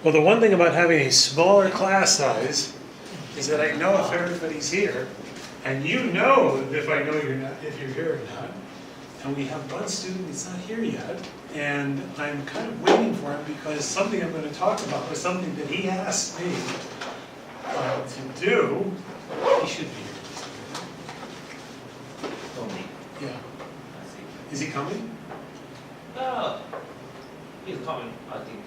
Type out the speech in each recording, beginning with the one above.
Well, the one thing about having a smaller class size is that I know if everybody's here, and you know if I know you're not, if you're here or not. And we have one student that's not here yet, and I'm kind of waiting for him because something I'm going to talk about was something that he asked me to do. He should be here. Only. Yeah. I see. Is he coming? He's coming, I think.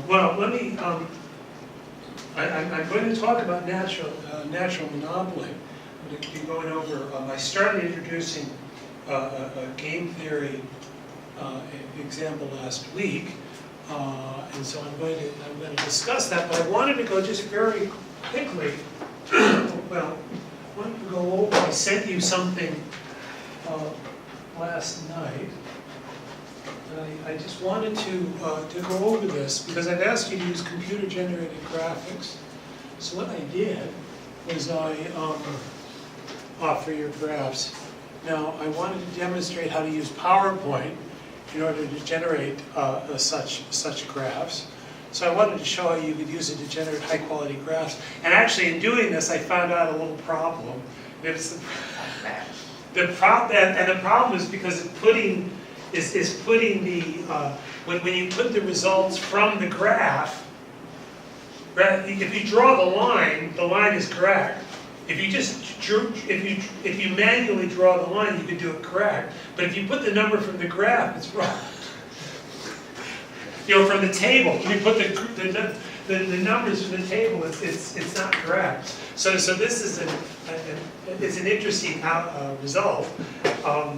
Well, let me. I'm going to talk about natural monopoly. I'm going to be going over. I started introducing a game theory example last week, and so I'm going to discuss that. But I wanted to go just very quickly. Well, I wanted to go over. I sent you something last night. I just wanted to go over this because I've asked you to use computer-generated graphics. So what I did was for your graphs. Now I wanted to demonstrate how to use PowerPoint in order to generate such graphs. So I wanted to show how you could use it to generate high-quality graphs. And actually, in doing this, I found out a little problem. It's the problem is because of putting the when you put the results from the graph. If you draw the line is correct. If you just if you manually draw the line, you can do it correct. But if you put the number from the graph, it's wrong. From the table, if you put the numbers from the table, it's not correct. So this is it's an interesting result,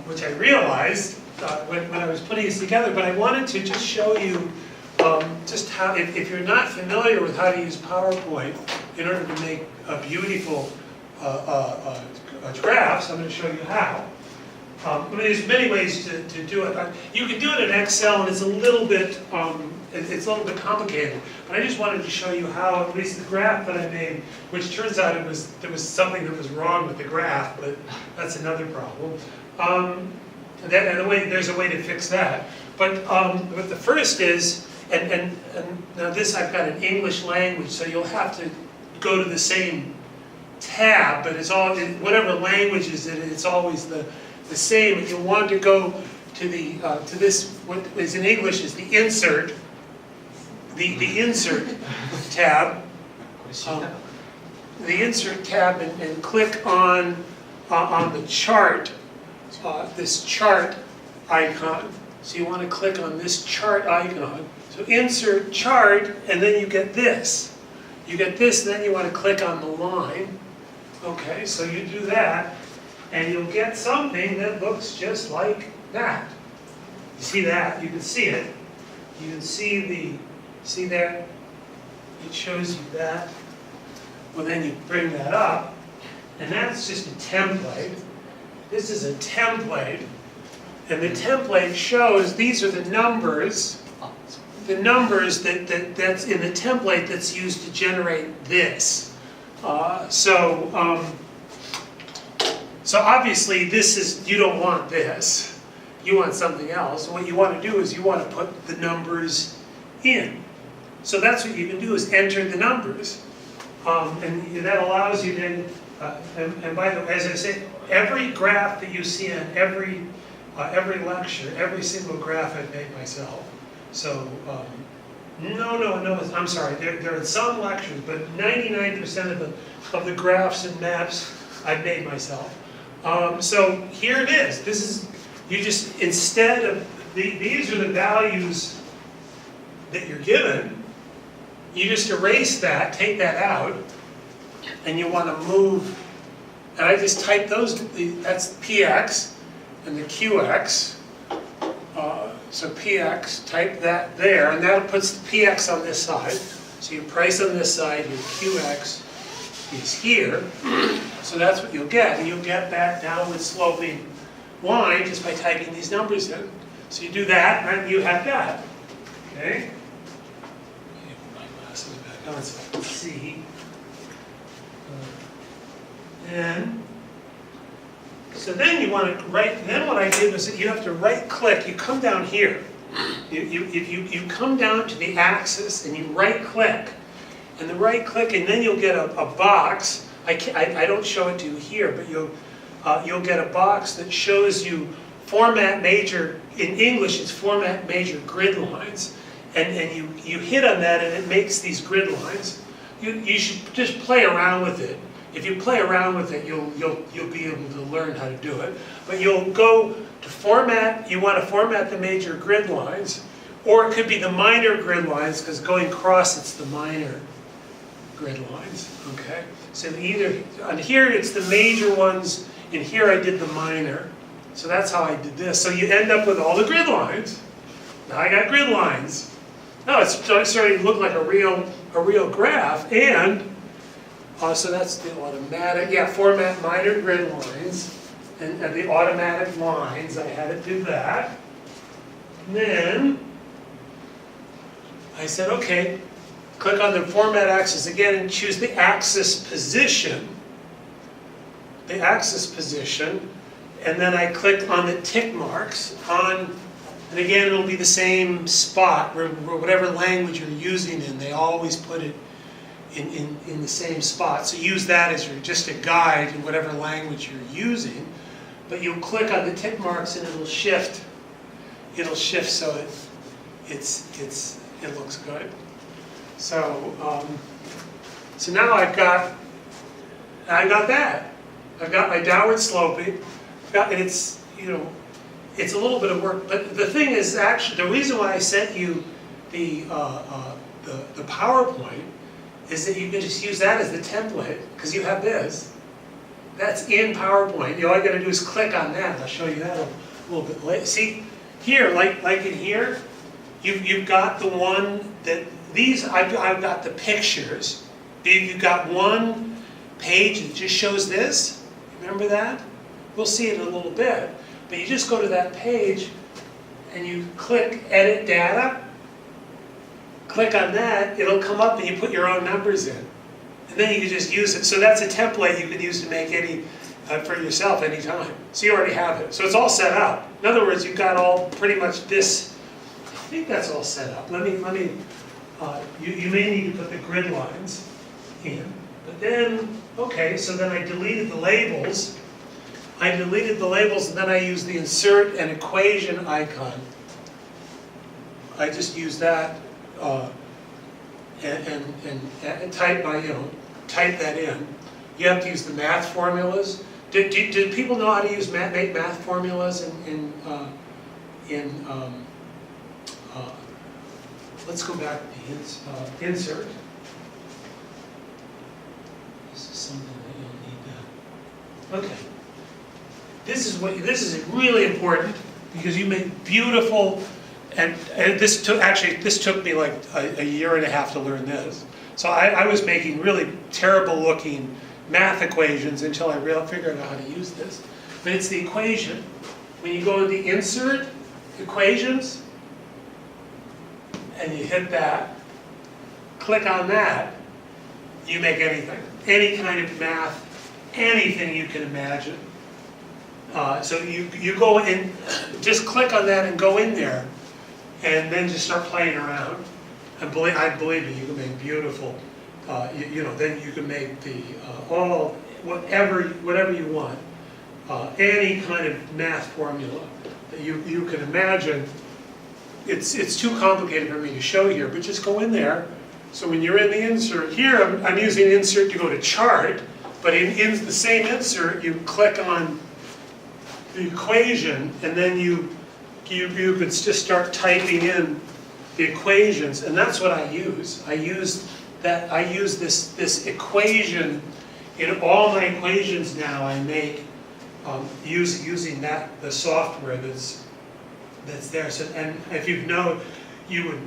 which I realized when I was putting this together. But I wanted to just show you just how, if you're not familiar with how to use PowerPoint in order to make beautiful graphs, I'm going to show you how. There's many ways to do it. You can do it in Excel, and it's a little bit complicated. But I just wanted to show you how, at least the graph that I made, which turns out there was something that was wrong with the graph, but that's another problem. There's a way to fix that. But the first is, and now this I've got an English language, so you'll have to go to the same tab, but it's all in whatever language is it. It's always the same. If you want to go to the to this, what is in English is the insert, the insert tab, the insert tab, and click on the chart, this chart icon. So you want to click on this chart icon. So insert chart, and then you get this. You get this, and then you want to click on the line. Okay, so you do that, and you'll get something that looks just like that. You see that? You can see it. You can see there? It shows you that. Well, then you bring that up, and that's just a template. This is a template, and the template shows these are the numbers that's in the template that's used to generate this. So obviously this is, you don't want this. You want something else. And what you want to do is you want to put the numbers in. So that's what you can do, is enter the numbers. And that allows you then, and by the way, as I say, every graph that you see in every lecture, every single graph I've made myself. So, no, I'm sorry, there are some lectures, but 99% of the graphs and maps I've made myself. So here it is. This is, you just, instead of, these are the values that you're given, you just erase that, take that out, and you want to move, and I just type those, that's PX and the QX. So PX, type that there, and that puts the PX on this side. So your price on this side, your QX is here. So that's what you'll get. And you'll get that downward sloping line just by typing these numbers in. So you do that, and you have that. Okay? Put my glasses back on so I can see. So then you want to then what I did was that you have to right click, you come down here, if you come down to the axis and you right click, and then you'll get a box. I don't show it to you here, but you'll get a box that shows you format major, in English it's format major grid lines, and you hit on that and it makes these grid lines. You should just play around with it. If you play around with it, you'll be able to learn how to do it. But you'll go to format, you want to format the major grid lines, or it could be the minor grid lines, because going across it's the minor grid lines, okay? So either, on here it's the major ones, and here I did the minor. So that's how I did this. So you end up with all the grid lines. Now I got grid lines. Now it's starting to look like a real graph, and so that's the automatic, format minor grid lines, and the automatic lines, I had it do that. And then I said, okay, click on the format axis again and choose the axis position. The axis position, and then I click on the tick marks on, and again it'll be the same spot, whatever language you're using in, they always put it in the same spot. So use that as just a guide in whatever language you're using. But you'll click on the tick marks and it'll shift. It'll shift so it looks good. So so now I've got that. I've got my downward sloping. And it's it's a little bit of work. But the thing is, actually, the reason why I sent you the PowerPoint is that you can just use that as the template, because you have this. That's in PowerPoint. All you got to do is click on that. I'll show you that a little bit later. See, here, like in here, you've got the one that, these, I've got the pictures. You've got one page that just shows this. Remember that? We'll see it in a little bit. But you just go to that page and you click Edit Data. Click on that, it'll come up and you put your own numbers in. And then you can just use it. So that's a template you can use to make any, for yourself anytime. So you already have it. So it's all set up. In other words, you've got all pretty much this. I think that's all set up. You may need to put the grid lines in. But then, okay, so then I deleted the labels. And then I used the insert an equation icon. I just used that. And type that in. You have to use the math formulas. Did people know how to use make math formulas let's go back to the insert. This is something that you'll need to. Okay. This is really important, because you make beautiful. And this took me like a year and a half to learn this. So I was making really terrible looking math equations until I figured out how to use this. But it's the equation. When you go to the insert equations, and you hit that, click on that, you make anything. Any kind of math, anything you can imagine. So you go in, just click on that and go in there. And then just start playing around, and I believe me, you can make beautiful. Then you can make the whatever you want, any kind of math formula that you can imagine. It's too complicated for me to show here, but just go in there. So when you're in the insert here, I'm using insert to go to chart, but in the same insert, you click on the equation, and then you could just start typing in the equations, and that's what I use. I use this equation in all my equations now. I make using the software that's there. So, and if you know, you would,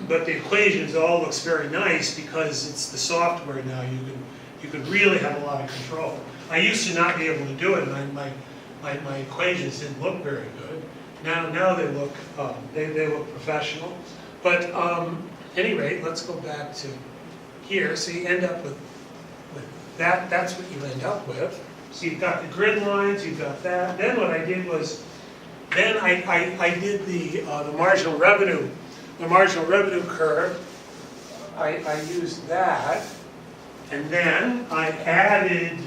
but the equations all looks very nice because it's the software now. You can really have a lot of control. I used to not be able to do it, and my equations didn't look very good. Now they look they look professional. But at any rate, let's go back to here. So you end up with that. That's what you end up with. So you've got the grid lines. You've got that. Then what I did was Then I did the marginal revenue curve. I used that, and then I added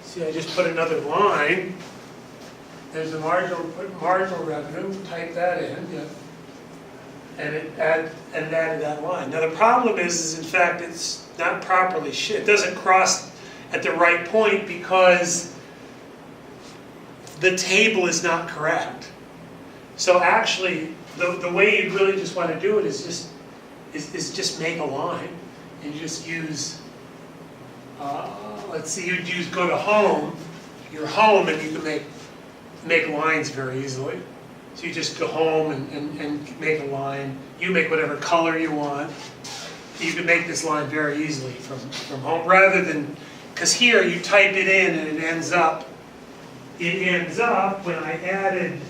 see, I just put another line. There's the marginal revenue, type that in, yeah. And it added that line. Now the problem is in fact it's not properly it doesn't cross at the right point because the table is not correct. So actually the way you really just want to do it is just make a line, and you just use let's see, you'd go to home, your home, and you can make lines very easily. So you just go home and make a line. You make whatever color you want. You can make this line very easily from home, rather than, because here you type it in and it ends up when I added,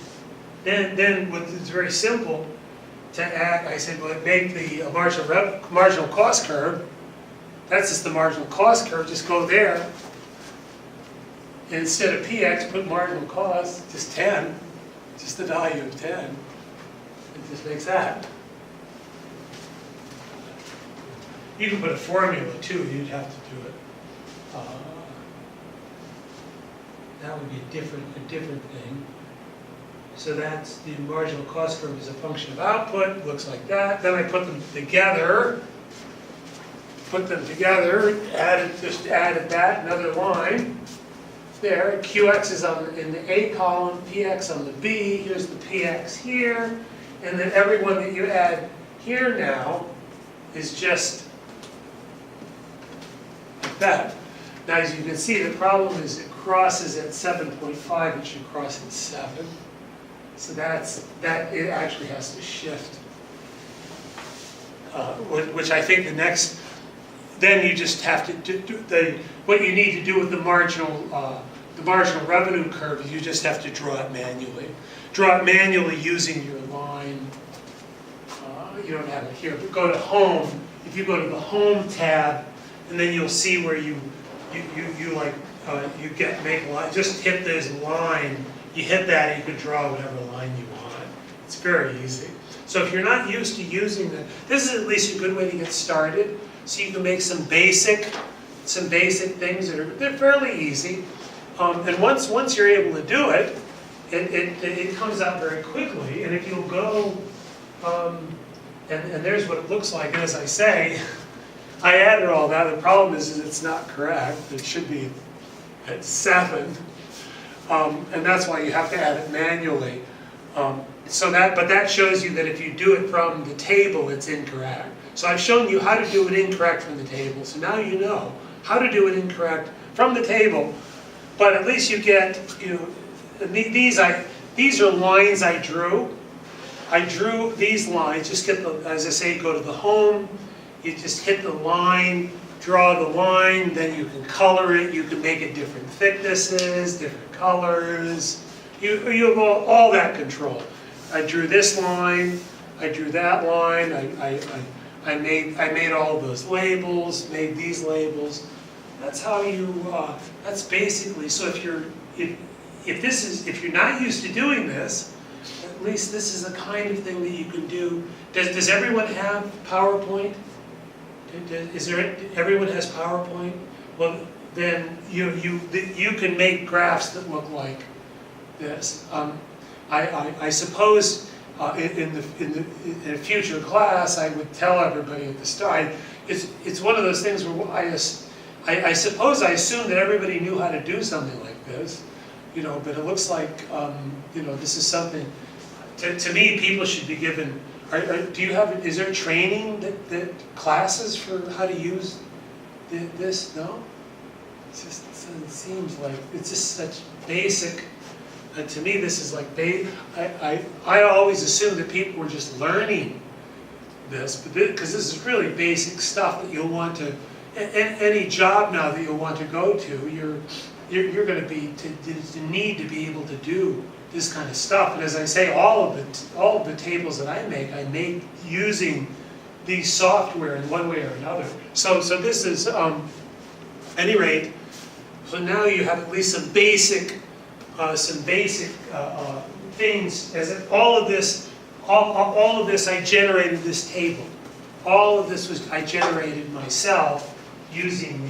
then it's very simple to add. I said, well, make the marginal cost curve. That's just the marginal cost curve, just go there. And instead of px, put marginal cost, just 10, just the value of 10. It just makes that. You can put a formula too, you'd have to do it. That would be a different thing. So that's the marginal cost curve is a function of output, looks like that. Then I put them together. Just added that, another line. There, Qx is in the A column, Px on the B, here's the Px here, and then every one that you add here now is just like that. Now as you can see, the problem is it crosses at 7.5, it should cross at 7. So it actually has to shift. Which I think then you just have to do what you need to do with the marginal revenue curve is you just have to draw it manually. Draw it manually using your line. You don't have it here, but go to home. If you go to the home tab, and then you'll see where you make a line. Just hit this line. You hit that, and you can draw whatever line you want. It's very easy. So if you're not used to using this is at least a good way to get started. So you can make some basic things they're fairly easy. And once you're able to do it, it comes out very quickly. And if you'll go, and there's what it looks like. And as I say, I added all that. The problem is it's not correct. It should be at 7. And that's why you have to add it manually. But that shows you that if you do it from the table, it's incorrect. So I've shown you how to do it incorrect from the table. So now you know how to do it incorrect from the table. But at least you get, these are lines I drew. I drew these lines. Just get as I say, go to the home. You just hit the line, draw the line. Then you can color it. You can make it different thicknesses, different colors. You have all that control. I drew this line. I drew that line. I made all of those labels. Made these labels. That's how you. That's basically. So if you're not used to doing this, at least this is the kind of thing that you can do. Does everyone have PowerPoint? Everyone has PowerPoint? Well, then you can make graphs that look like this. I suppose in a future class I would tell everybody at the start. It's one of those things where I suppose I assumed that everybody knew how to do something like this, but it looks like this is something. To me, people should be given. Is there training that classes for how to use this? No. It seems like it's just such basic. To me, this is like I always assumed that people were just learning this, because this is really basic stuff that you'll want to. Any job now that you'll want to go to, you're going to need to be able to do this kind of stuff. And as I say, all of the tables that I make using these software in one way or another. So this is, at any rate, So now you have at least some basic things. All of this I generated this table. All of this I generated myself using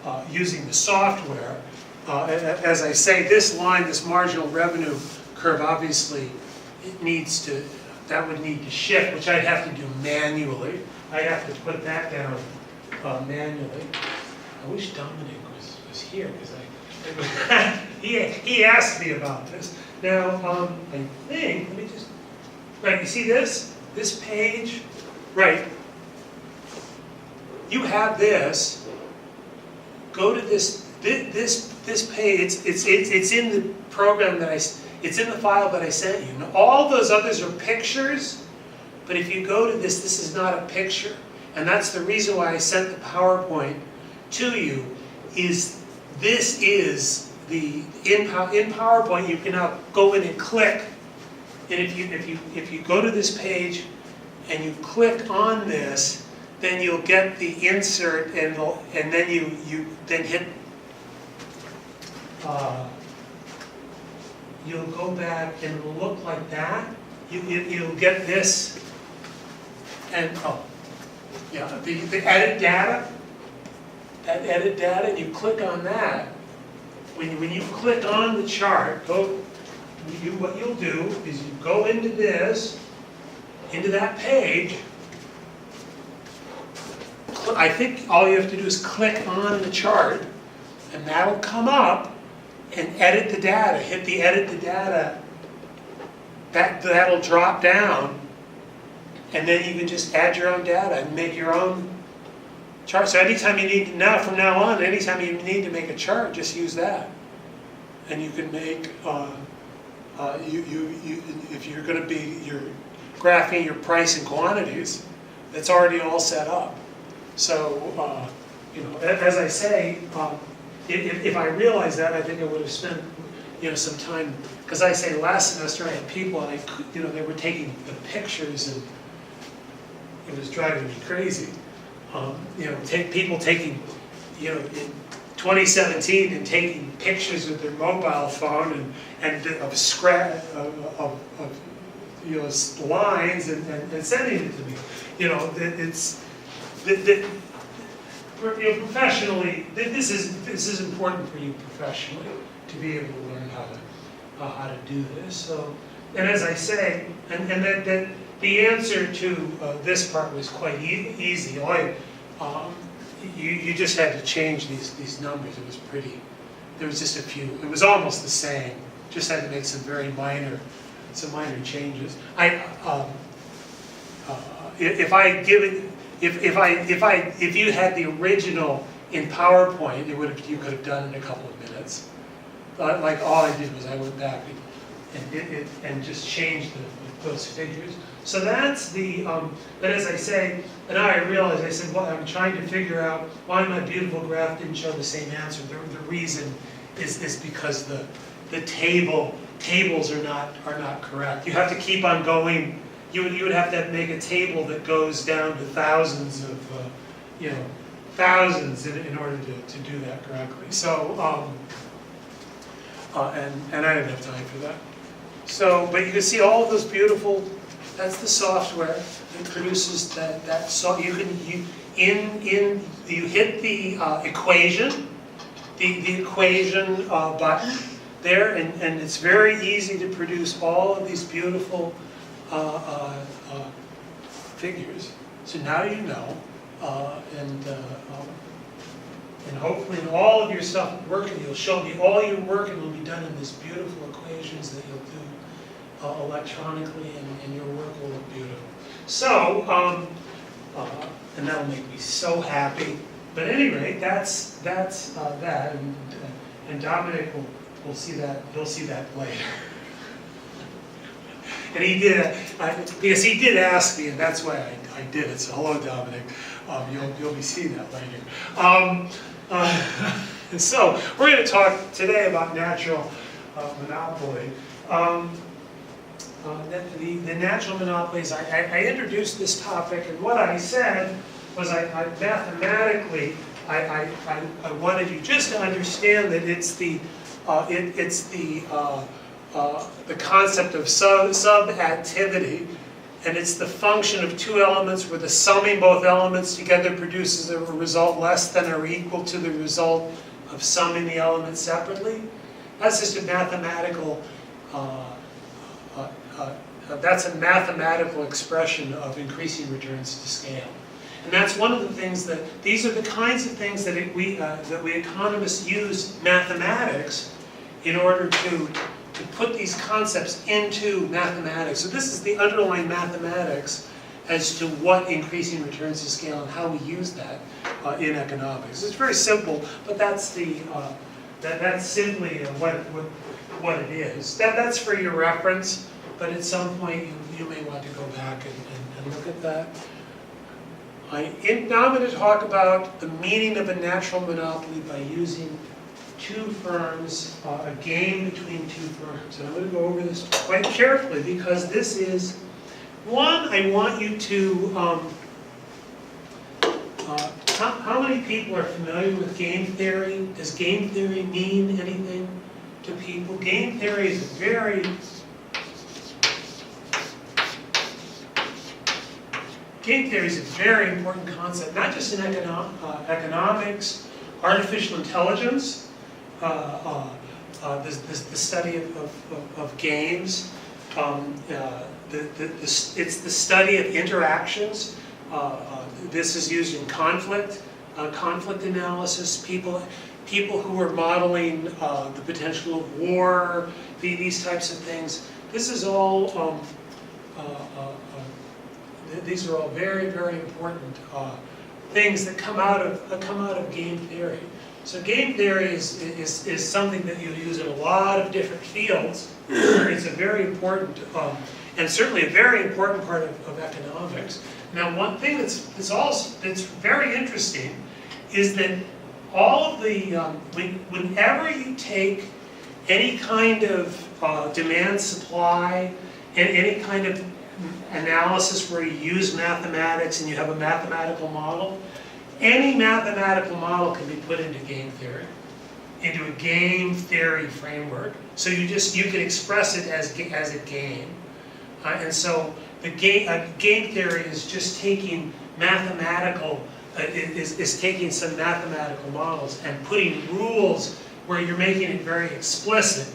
the software. As I say, this line, this marginal revenue curve, obviously, that would need to shift, which I'd have to do manually. I'd have to put that down manually. I wish Dominic was here, because he asked me about this. Now, I think, let me just, right, you see this page? Right. You have this. Go to this page. It's in the program it's in the file that I sent you. Now, all those others are pictures, but if you go to this is not a picture. And that's the reason why I sent the PowerPoint to you, this is in PowerPoint you can now go in and click. And if you go to this page and you click on this, then you'll get the insert, and then you then hit. You'll go back and it'll look like that. You'll get this, and the edit data. That edit data, and you click on that. When you click on the chart, what you'll do is you go into that page. I think all you have to do is click on the chart, and that'll come up and edit the data. Hit the edit the data. That'll drop down, and then you can just add your own data and make your own chart. So anytime you need, from now on, anytime you need to make a chart, just use that, and you can make. If you're going to be graphing your price and quantities, that's already all set up. So as I say, if I realized that, I think I would have spent some time, because I say last semester I had people and they were taking the pictures and it was driving me crazy. People taking in 2017 and taking pictures with their mobile phone and of lines and sending it to me. Professionally, this is important for you professionally to be able to learn how to do this. So, and as I say, and that the answer to this part was quite easy. You just had to change these numbers. It was pretty. There was just a few. It was almost the same. Just had to make some very minor changes. If you had the original in PowerPoint, you could have done it in a couple of minutes. Like all I did was I went back and just changed those figures. So that's the. But as I say, and now I realized, I said, well, I'm trying to figure out why my beautiful graph didn't show the same answer. The reason is because the tables are not correct. You have to keep on going. You would have to make a table that goes down to thousands of thousands in order to do that correctly. So and I didn't have time for that. So, but you can see all of those beautiful. That's the software that produces that. So you hit the equation, the equation button there, and it's very easy to produce all of these beautiful figures. So now you know, and hopefully in all of your stuff working, you'll show me all your work, and will be done in these beautiful equations that you'll do electronically, and your work will look beautiful. So, and that'll make me so happy. But at any rate, that's that, and Dominic will see that. He'll see that later. And he did, because he did ask me, and that's why I did it. So hello, Dominic. You'll be seeing that later. So we're going to talk today about natural monopoly. The natural monopolies. I introduced this topic, and what I said was I mathematically I wanted you just to understand that it's the concept of sub-activity, and it's the function of two elements where the summing both elements together produces a result less than or equal to the result of summing the elements separately. That's just a mathematical that's a mathematical expression of increasing returns to scale. And that's one of the things that, these are the kinds of things that we economists use mathematics in order to put these concepts into mathematics. So this is the underlying mathematics as to what increasing returns to scale and how we use that in economics. It's very simple, but that's the that's simply what it is. That's for your reference, but at some point you may want to go back and look at that. Now I'm going to talk about the meaning of a natural monopoly by using two firms, a game between two firms. And I'm going to go over this quite carefully because this is, one, I want you to, how many people are familiar with game theory? Does game theory mean anything to people? Game theory is a very important concept, not just in economics, artificial intelligence, the study of games. It's the study of interactions. This is used in conflict analysis. People who are modeling the potential of war, these types of things. This is all. These are all very, very important things that come out of game theory. So game theory is something that you use in a lot of different fields. It's a very important and certainly a very important part of economics. Now, one thing that's very interesting is that all of the whenever you take any kind of demand supply and any kind of analysis where you use mathematics and you have a mathematical model, any mathematical model can be put into game theory, into a game theory framework. So you can express it as a game, and so the game theory is just taking mathematical is taking some mathematical models and putting rules where you're making it very explicit.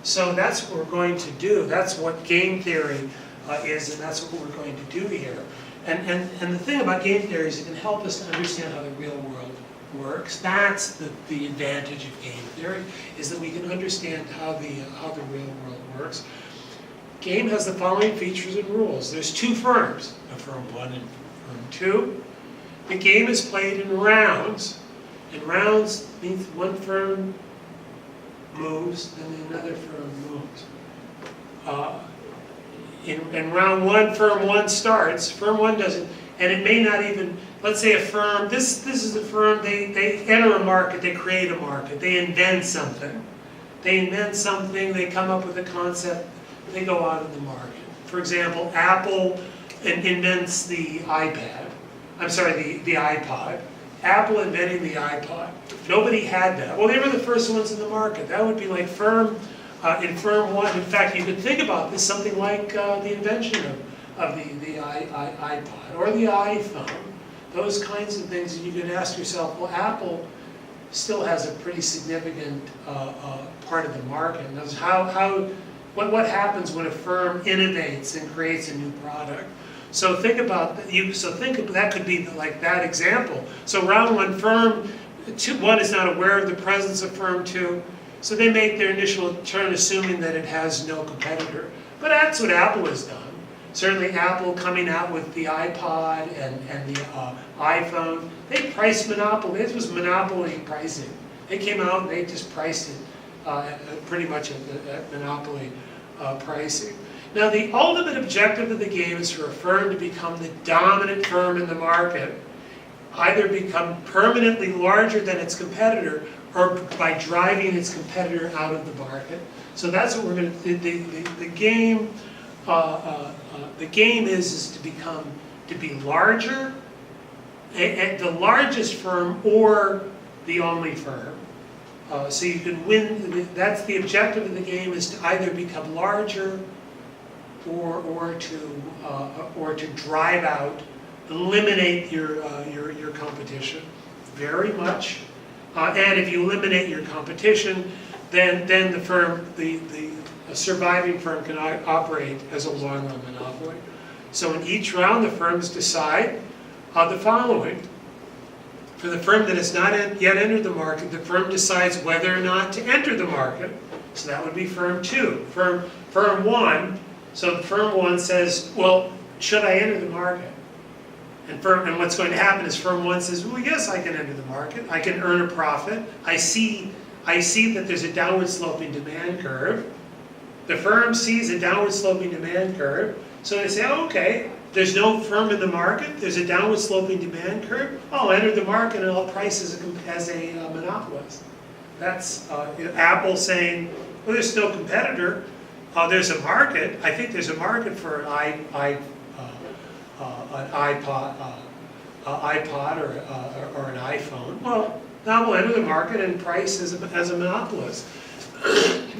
So that's what we're going to do. That's what game theory is, and that's what we're going to do here. And the thing about game theory is it can help us to understand how the real world works. That's the advantage of game theory, is that we can understand how the real world works. Game has the following features and rules. There's two firms, firm 1 and firm 2. The game is played in rounds, and rounds means one firm moves and another firm moves. In round 1, firm 1 starts, firm 1 doesn't, and it may not even, let's say a firm, this is a firm, they enter a market, they create a market, they invent something. They come up with a concept, they go out in the market. For example, Apple invents the iPad, the iPod. Apple inventing the iPod. Nobody had that. Well, they were the first ones in the market. That would be like in firm 1, in fact, you could think about this, something like the invention of the iPod or the iPhone, those kinds of things, and you could ask yourself, well, Apple still has a pretty significant part of the market. And what happens when a firm innovates and creates a new product? So think about that could be like that example. So round 1, firm 1 is not aware of the presence of firm 2. So they make their initial turn assuming that it has no competitor. But that's what Apple has done. Certainly Apple coming out with the iPod and the iPhone, they priced monopoly. This was monopoly pricing. They came out and they just priced it pretty much at monopoly pricing. Now the ultimate objective of the game is for a firm to become the dominant firm in the market, either become permanently larger than its competitor or by driving its competitor out of the market. So that's what we're going to. The game is to be larger the largest firm or the only firm. So you can win, that's the objective of the game, is to either become larger or to drive out, eliminate your competition very much. And if you eliminate your competition, then the firm, a surviving firm can operate as a long-run monopoly. So in each round, the firms decide the following. For the firm that has not yet entered the market, the firm decides whether or not to enter the market. So that would be firm 2. Firm 1, so firm 1 says, well, should I enter the market? And what's going to happen is firm 1 says, well, yes, I can enter the market. I can earn a profit. I see that there's a downward sloping demand curve. The firm sees a downward sloping demand curve. So they say, oh, okay, there's no firm in the market. There's a downward sloping demand curve. I'll enter the market and I'll price as a monopolist. That's Apple saying, well, there's no competitor. There's a market. I think there's a market for an iPod or an iPhone. Well, now we'll enter the market and price as a monopolist.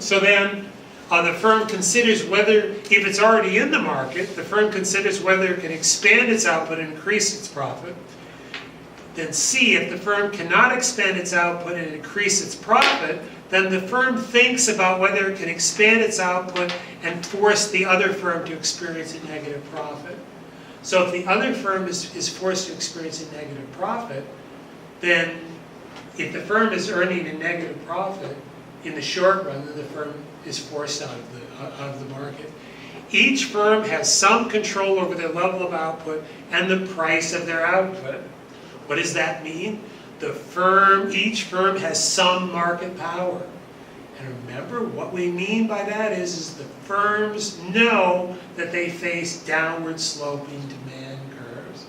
So then the firm considers whether, if it's already in the market, the firm considers whether it can expand its output and increase its profit. Then C, if the firm cannot expand its output and increase its profit, then the firm thinks about whether it can expand its output and force the other firm to experience a negative profit. So if the other firm is forced to experience a negative profit, then if the firm is earning a negative profit in the short run, then the firm is forced out of the market. Each firm has some control over their level of output and the price of their output. What does that mean? Each firm has some market power. And remember, what we mean by that is the firms know that they face downward sloping demand curves.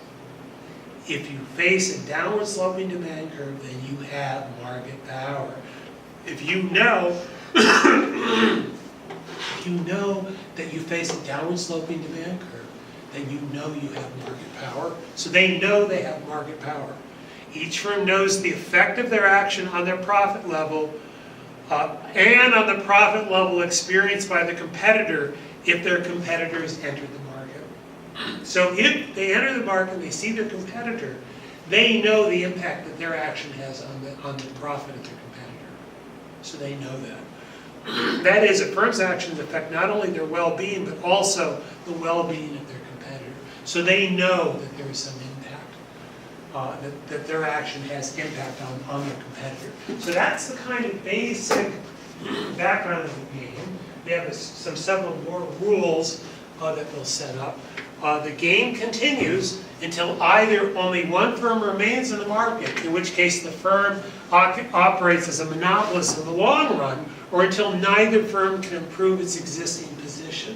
If you face a downward sloping demand curve, then you have market power. If you know that you face a downward sloping demand curve, then you know you have market power. So they know they have market power. Each firm knows the effect of their action on their profit level and on the profit level experienced by the competitor if their competitors enter the market. So if they enter the market and they see their competitor, they know the impact that their action has on the profit of their competitor. So they know that. That is, a firm's actions affect not only their well-being, but also the well-being of their competitor. So they know that there is some impact, that their action has impact on their competitor. So that's the kind of basic background of the game. We have several more rules that we'll set up. The game continues until either only one firm remains in the market, in which case the firm operates as a monopolist in the long run, or until neither firm can improve its existing position.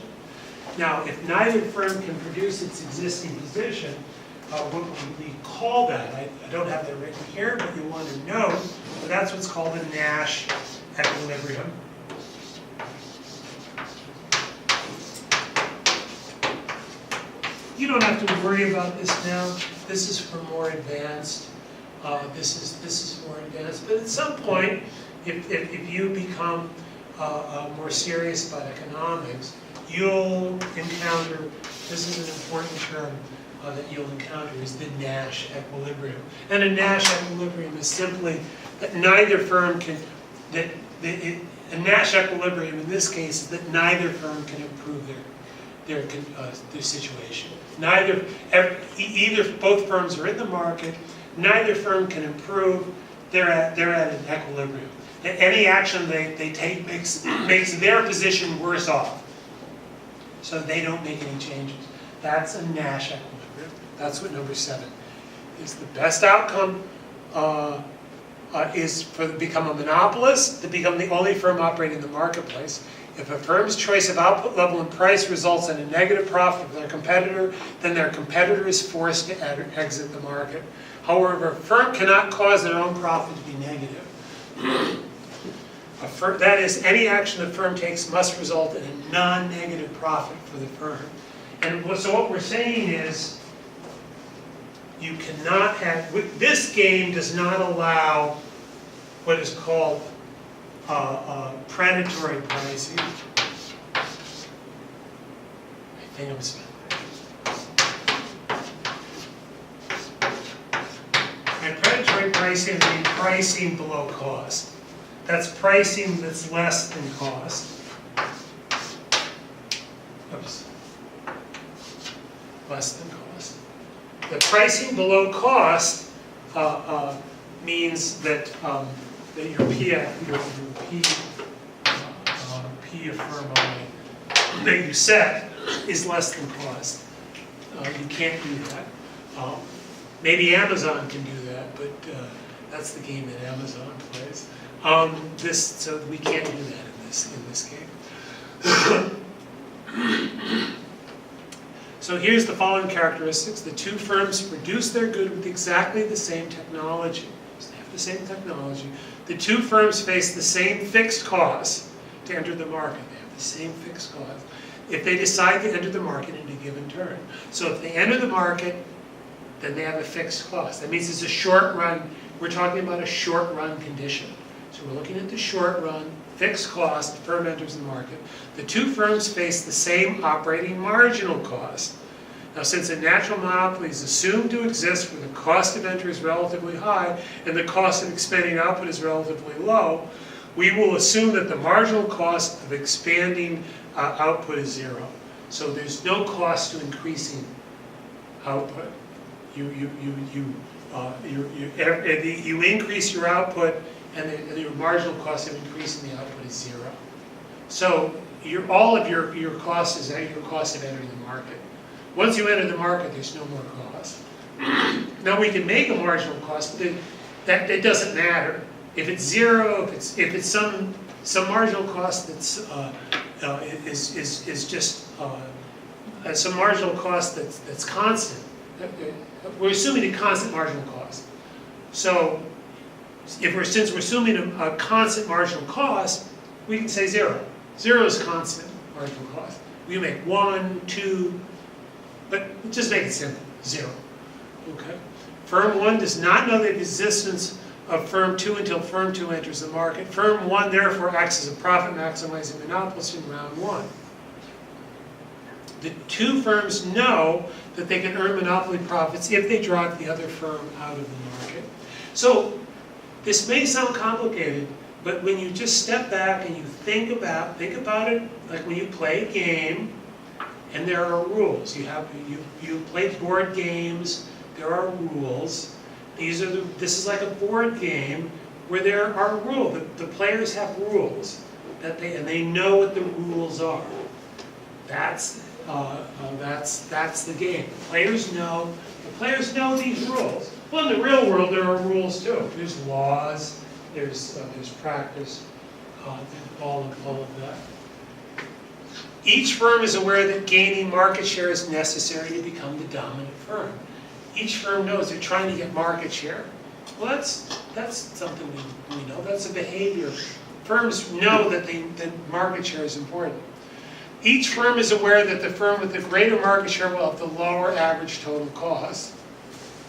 Now, if neither firm can produce its existing position, what would we call that? I don't have that written here, but you want to know, but that's what's called a Nash equilibrium. You don't have to worry about this now. This is for more advanced. This is more advanced. But at some point, if you become more serious about economics, you'll encounter, this is an important term that you'll encounter, is the Nash equilibrium. And a Nash equilibrium is simply that neither firm can, a Nash equilibrium in this case is that neither firm can improve their situation. Either both firms are in the market, neither firm can improve, they're at an equilibrium. Any action they take makes their position worse off. So they don't make any changes. That's a Nash equilibrium. That's what number 7 is. The best outcome is to become a monopolist, to become the only firm operating in the marketplace. If a firm's choice of output level and price results in a negative profit for their competitor, then their competitor is forced to exit the market. However, a firm cannot cause their own profit to be negative. That is, any action the firm takes must result in a non-negative profit for the firm. And so what we're saying is, You cannot have, this game does not allow what is called predatory pricing. I think I'm spelling. And predatory pricing is pricing below cost. That's pricing that's less than cost. Oops. Less than cost. The pricing below cost means that that your P affirm that you set is less than cost. You can't do that. Maybe Amazon can do that, but that's the game that Amazon plays. So we can't do that in this game. So here's the following characteristics. The two firms produce their good with exactly the same technology. They have the same technology. The two firms face the same fixed costs to enter the market. They have the same fixed costs if they decide to enter the market in a given term. So if they enter the market, then they have a fixed cost. That means it's a short run. We're talking about a short run condition. So we're looking at the short run, fixed cost, the firm enters the market. The two firms face the same operating marginal cost. Now, since a natural monopoly is assumed to exist where the cost of entry is relatively high and the cost of expanding output is relatively low, we will assume that the marginal cost of expanding output is zero. So there's no cost to increasing output. You increase your output, and your marginal cost of increasing the output is zero. So all of your cost is at your cost of entering the market. Once you enter the market, there's no more cost. Now we can make a marginal cost, but that doesn't matter. If it's zero, if it's some marginal cost that's is just some marginal cost that's constant. We're assuming a constant marginal cost. So since we're assuming a constant marginal cost, we can say zero. Zero is constant marginal cost. We make 1, 2, but just make it simple, zero. Okay. Firm 1 does not know the existence of firm 2 until firm 2 enters the market. Firm 1 therefore acts as a profit maximizing monopolist in round 1. The two firms know that they can earn monopoly profits if they drive the other firm out of the market. So this may sound complicated, but when you just step back and you think about it like when you play a game and there are rules. You play board games, there are rules. This is like a board game where there are rules. The players have rules and they know what the rules are. That's the game. The players know these rules. Well, in the real world, there are rules too. There's laws, there's practice, all of that. Each firm is aware that gaining market share is necessary to become the dominant firm. Each firm knows they're trying to get market share. Well, that's something we know. That's a behavior. Firms know that market share is important. Each firm is aware that the firm with the greater market share will have the lower average total cost.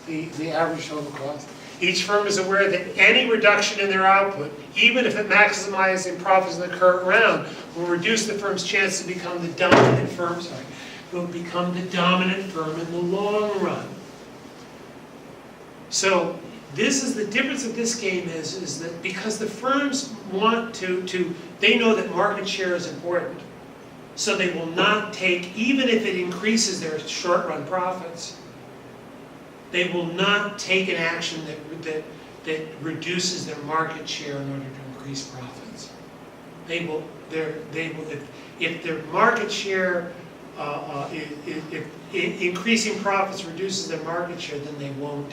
The average total cost. Each firm is aware that any reduction in their output, even if it maximizes profits in the current round, will reduce the firm's chance to become the dominant firm. Will become the dominant firm in the long run. So this is the difference of this game is that because the firms want they know that market share is important. So they will not take, even if it increases their short-run profits, they will not take an action that reduces their market share in order to increase profits. If their market share, if increasing profits reduces their market share, then they won't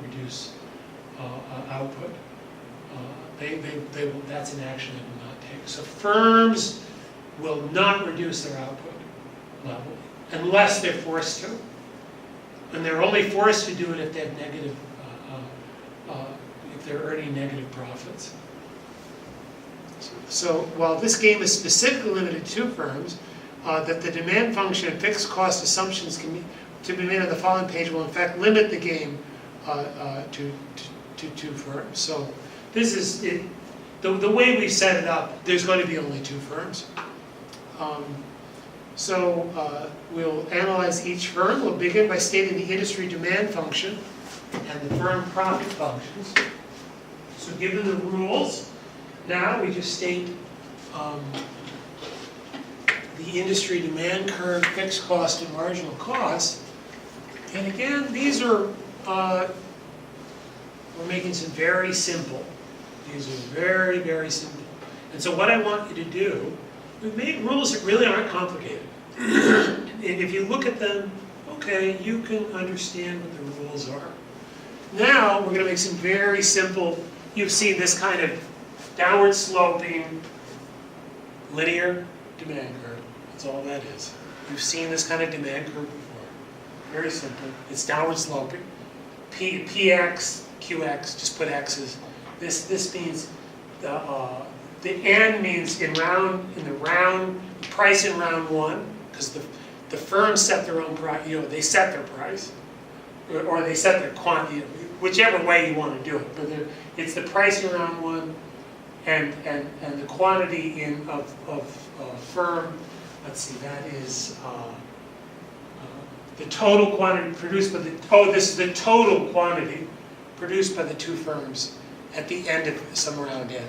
reduce output. That's an action they will not take. So firms will not reduce their output level unless they're forced to. And they're only forced to do it if they have negative, if they're earning negative profits. So while this game is specifically limited to firms, that the demand function and fixed cost assumptions can be to be made on the following page will in fact limit the game to two firms. So this is it. The way we set it up, there's going to be only two firms. We'll analyze each firm. We'll begin by stating the industry demand function and the firm profit functions. So given the rules, now we just state the industry demand curve, fixed cost and marginal cost. And again, these are, we're making some very simple. These are very, very simple. And so what I want you to do, we've made rules that really aren't complicated. And if you look at them, okay, you can understand what the rules are. Now, we're going to make some very simple, you've seen this kind of downward sloping linear demand curve. That's all that is. You've seen this kind of demand curve before. Very simple. It's downward sloping. Px, Qx, just put x's. This means the n means in the round price in round one, because the firms set their own price. They set their price, or they set their quantity, whichever way you want to do it. But it's the price in round one, and the quantity of firm. Let's see, that is the total quantity produced by the. Oh, this is the total quantity produced by the two firms at the end of some round n.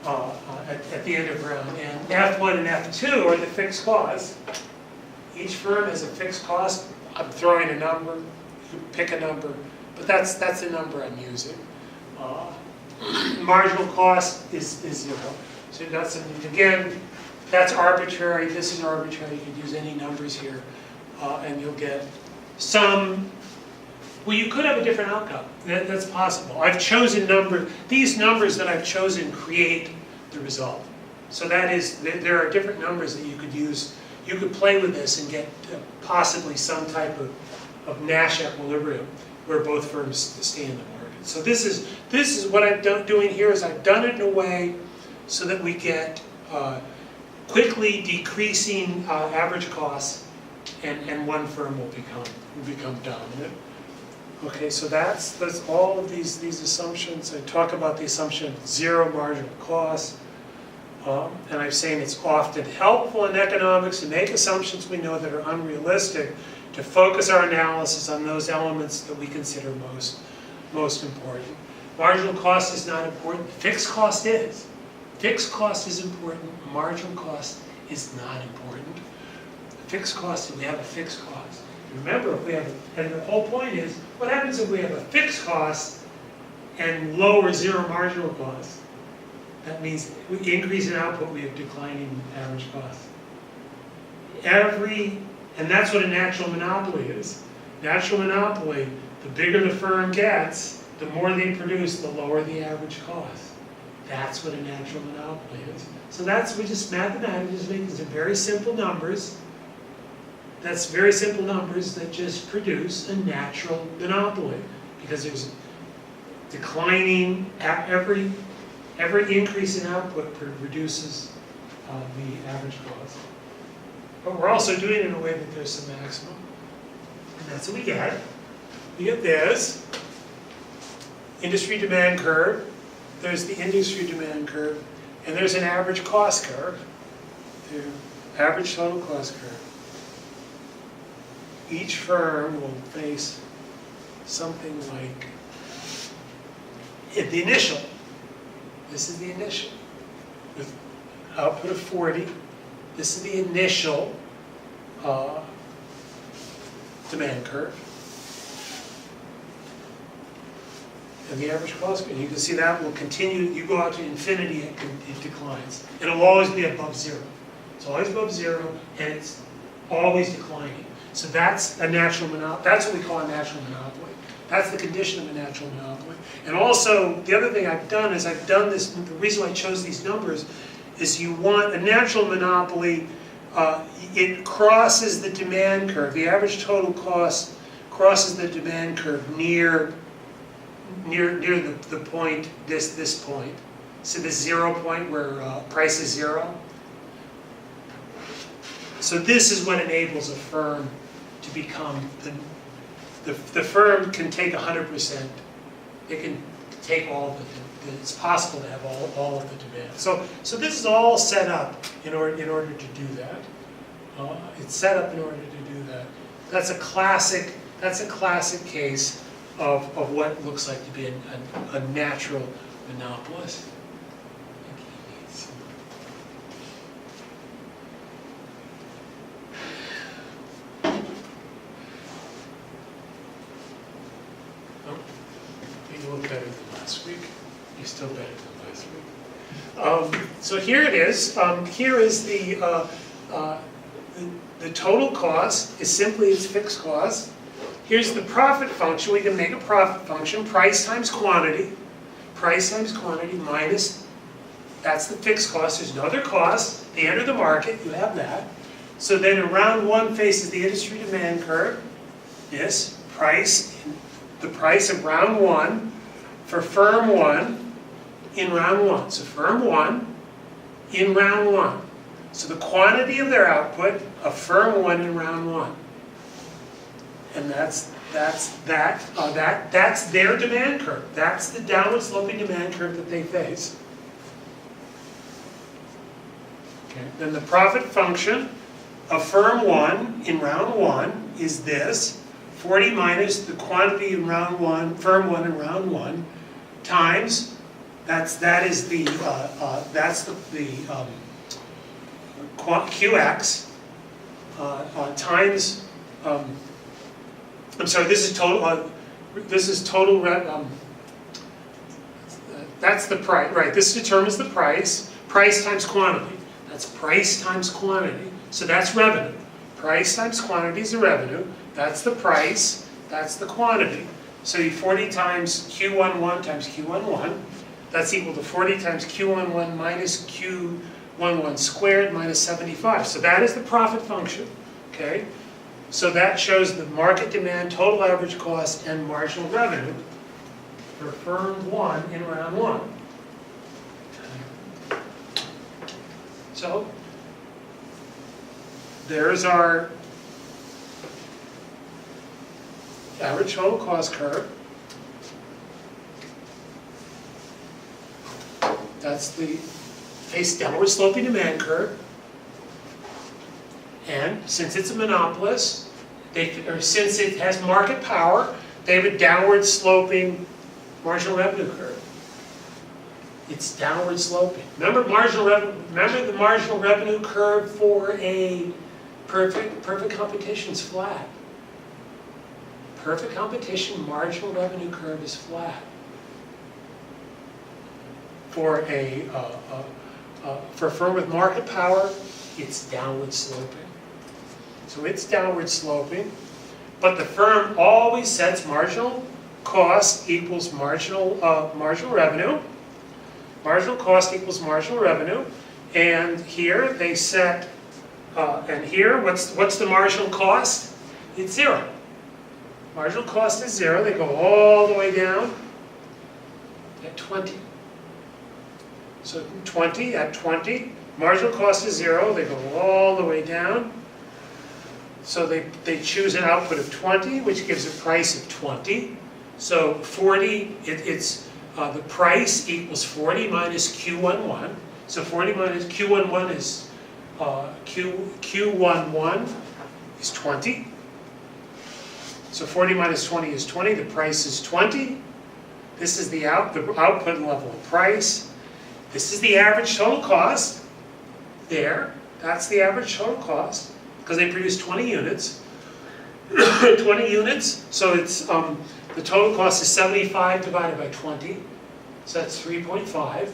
At the end of round n. F1 and F2 are the fixed costs. Each firm has a fixed cost. I'm throwing a number. You pick a number, but that's the number I'm using. Marginal cost is 0. So that's again, that's arbitrary. This is arbitrary. You can use any numbers here, and you'll get some. Well, you could have a different outcome. That's possible. I've chosen these numbers that I've chosen create the result. So that is, there are different numbers that you could use. You could play with this and get possibly some type of Nash equilibrium where both firms stay in the market. So this is what I'm doing here is I've done it in a way so that we get quickly decreasing average costs, and one firm will become dominant. Okay, so that's all of these assumptions. I talk about the assumption of 0 marginal cost, and I'm saying it's often helpful in economics to make assumptions we know that are unrealistic, to focus our analysis on those elements that we consider most important. Marginal cost is not important. Fixed cost is. Fixed cost is important. Marginal cost is not important. Fixed cost, we have a fixed cost. Remember, if we have, and the whole point is, what happens if we have a fixed cost and lower 0 marginal cost? That means we increase in output, we have declining average cost. And that's what a natural monopoly is. Natural monopoly, the bigger the firm gets, the more they produce, the lower the average cost. That's what a natural monopoly is. So we just mathematically just making some very simple numbers. That's very simple numbers that just produce a natural monopoly, because there's declining, every increase in output reduces the average cost. But we're also doing it in a way that there's some maximum. And that's what we get. We get this industry demand curve. There's the industry demand curve, and there's an average cost curve. The average total cost curve. Each firm will face something like the initial. This is the initial with output of 40. This is the initial demand curve. And the average cost curve. You can see that will continue. You go out to infinity, it declines. It'll always be above 0. It's always above 0, and it's always declining. So that's a natural monopoly. That's what we call a natural monopoly. That's the condition of a natural monopoly. And also, the other thing I've done is I've done this, the reason I chose these numbers is you want a natural monopoly, it crosses the demand curve. The average total cost crosses the demand curve near the point, this point. So the 0 point where price is 0. So this is what enables a firm to become the firm can take 100%. It can take all of it. It's possible to have all of the demand. So this is all set up in order to do that. It's set up in order to do that. That's a classic case of what looks like to be a natural monopolist. You look better than last week. You're still better than last week. So here it is. Here is the total cost is simply its fixed cost. Here's the profit function. We can make a profit function, price times quantity. Price times quantity minus, that's the fixed cost. There's no other cost. They enter the market, you have that. So then in round one faces the industry demand curve. Yes, the price of round one for firm one in round one. So firm one in round one. So the quantity of their output of firm one in round one. And that's their demand curve. That's the downward sloping demand curve that they face. Okay. Then the profit function of firm one in round one is this: 40 minus the quantity in round one, firm one in round one, times that's the QX times. I'm sorry. This is total. That's the price, right? This determines the price. Price times quantity. That's price times quantity. So that's revenue. Price times quantity is the revenue. That's the price. That's the quantity. So you 40 times Q11 times Q11. That's equal to 40 times Q11 minus Q11 squared minus 75. So that is the profit function. Okay. So that shows the market demand, total average cost, and marginal revenue for firm one in round one. So there's our average total cost curve. That's the face downward sloping demand curve. And since it's a monopolist, since it has market power, they have a downward sloping marginal revenue curve. It's downward sloping. Remember the marginal revenue curve for a perfect competition is flat. Perfect competition marginal revenue curve is flat. For a firm with market power, it's downward sloping. So it's downward sloping, but the firm always sets marginal cost equals marginal revenue. Marginal cost equals marginal revenue, and here they set. And here, what's the marginal cost? It's 0. Marginal cost is 0. They go all the way down at 20. So 20 at 20. Marginal cost is 0. They go all the way down. So they choose an output of 20, which gives a price of 20. So 40, the price equals 40 minus Q11. So 40 minus Q11 is Q11 is 20. So 40 minus 20 is 20. The price is 20. This is the output level of price. This is the average total cost. There, that's the average total cost. Because they produce 20 units. 20 units, so it's the total cost is 75 divided by 20. So that's 3.5.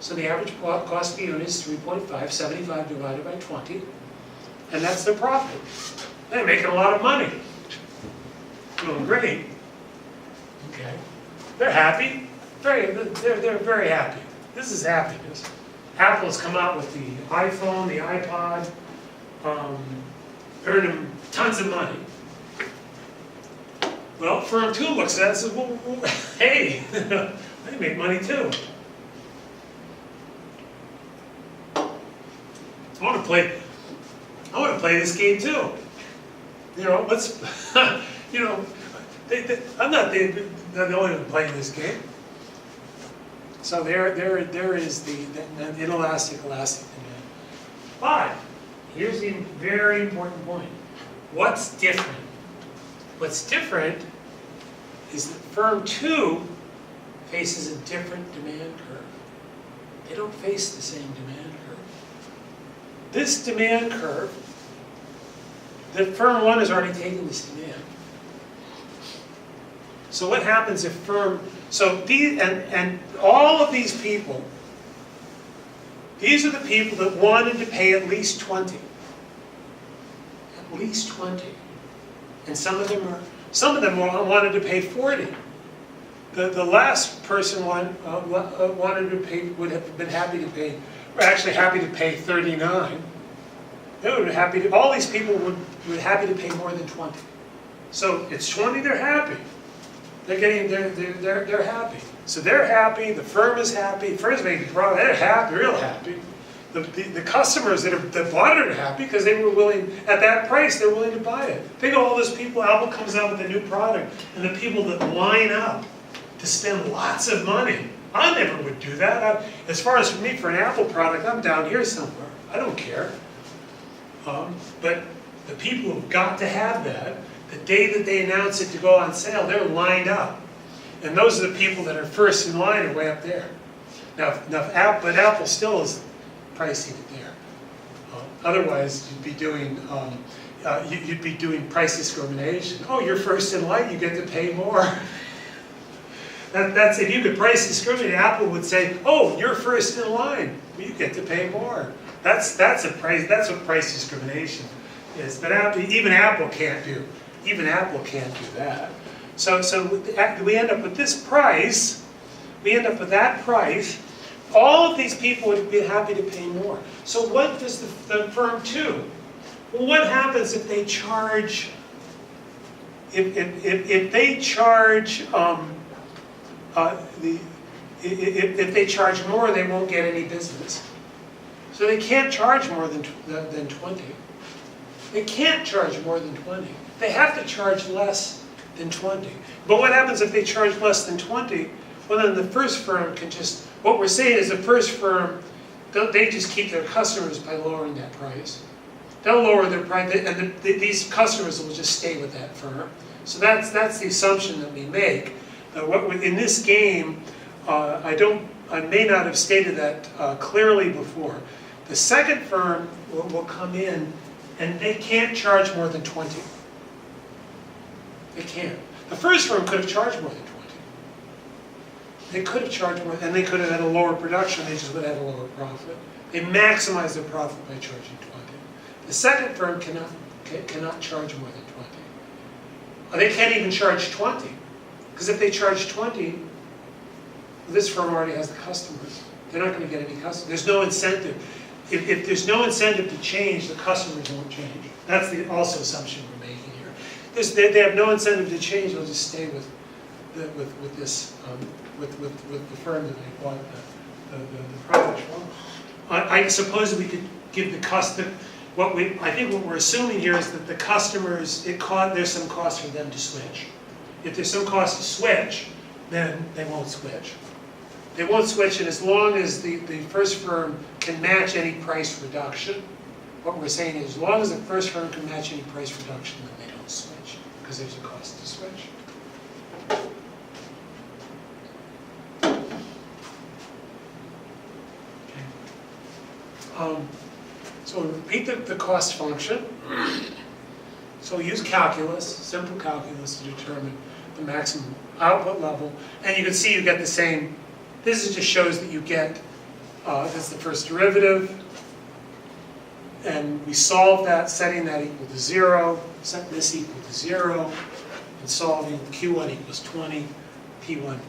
So the average cost per unit is 3.5, 75 divided by 20. And that's their profit. They're making a lot of money. Doing great. Okay. They're happy. They're very happy. This is happiness. Apple has come out with the iPhone, the iPod, earning tons of money. Well, firm 2 looks at it and says, well, hey, they make money too. I want to play this game too. You know, let's, you know, I'm not the only one playing this game. So there is the inelastic, elastic demand. But here's the very important point. What's different? What's different is that firm 2 faces a different demand curve. They don't face the same demand curve. This demand curve, the firm 1 has already taken this demand. So what happens if firm, so these, and all of these people, these are the people that wanted to pay at least 20. At least 20. And some of them wanted to pay 40. The last person wanted to pay, would have been happy to pay, or actually happy to pay 39. They would be happy to, all these people would be happy to pay more than 20. So it's 20, they're happy. They're happy. So they're happy, the firm is happy, the firm's making profit, they're happy, real happy. The customers that bought it are happy because they were willing, at that price, they're willing to buy it. Think of all those people, Apple comes out with a new product, and the people that line up to spend lots of money. I never would do that. As far as for me, for an Apple product, I'm down here somewhere. I don't care. But the people who've got to have that, the day that they announce it to go on sale, they're lined up. And those are the people that are first in line are way up there. But Apple still is pricing it there. Otherwise, you'd be doing price discrimination. Oh, you're first in line, you get to pay more. That's if you could price discriminate, Apple would say, "Oh, you're first in line, you get to pay more." That's a price. That's what price discrimination is. But even Apple can't do. Even Apple can't do that. So we end up with this price. We end up with that price. All of these people would be happy to pay more. So what does the firm do? Well, what happens if they charge? If they charge if they charge more, they won't get any business. So they can't charge more than 20. They can't charge more than 20. They have to charge less than 20. But what happens if they charge less than 20? Well, then the first firm can just, what we're saying is the first firm, they just keep their customers by lowering that price. They'll lower their price, and these customers will just stay with that firm. So that's the assumption that we make. In this game, I may not have stated that clearly before. The second firm will come in, and they can't charge more than 20. They can't. The first firm could have charged more than 20. They could have charged more, and they could have had a lower production, they just would have had a lower profit. They maximize their profit by charging 20. The second firm cannot charge more than 20. They can't even charge 20. Because if they charge 20, this firm already has the customers. They're not going to get any customers. There's no incentive. If there's no incentive to change, the customers won't change. That's the also assumption we're making here. They have no incentive to change. They'll just stay with the firm that they bought the product from. I suppose we could give the customer. I think what we're assuming here is that the customers, there's some cost for them to switch. If there's some cost to switch, then they won't switch. They won't switch, and as long as the first firm can match any price reduction, what we're saying is as long as the first firm can match any price reduction, then they don't switch, because there's a cost to switch. Okay. So we repeat the cost function. So we use calculus, simple calculus, to determine the maximum output level. And you can see you get the same. This just shows that you get, that's the first derivative. And we solve that, setting that equal to 0, set this equal to 0, and solving Q1 equals 20, Q11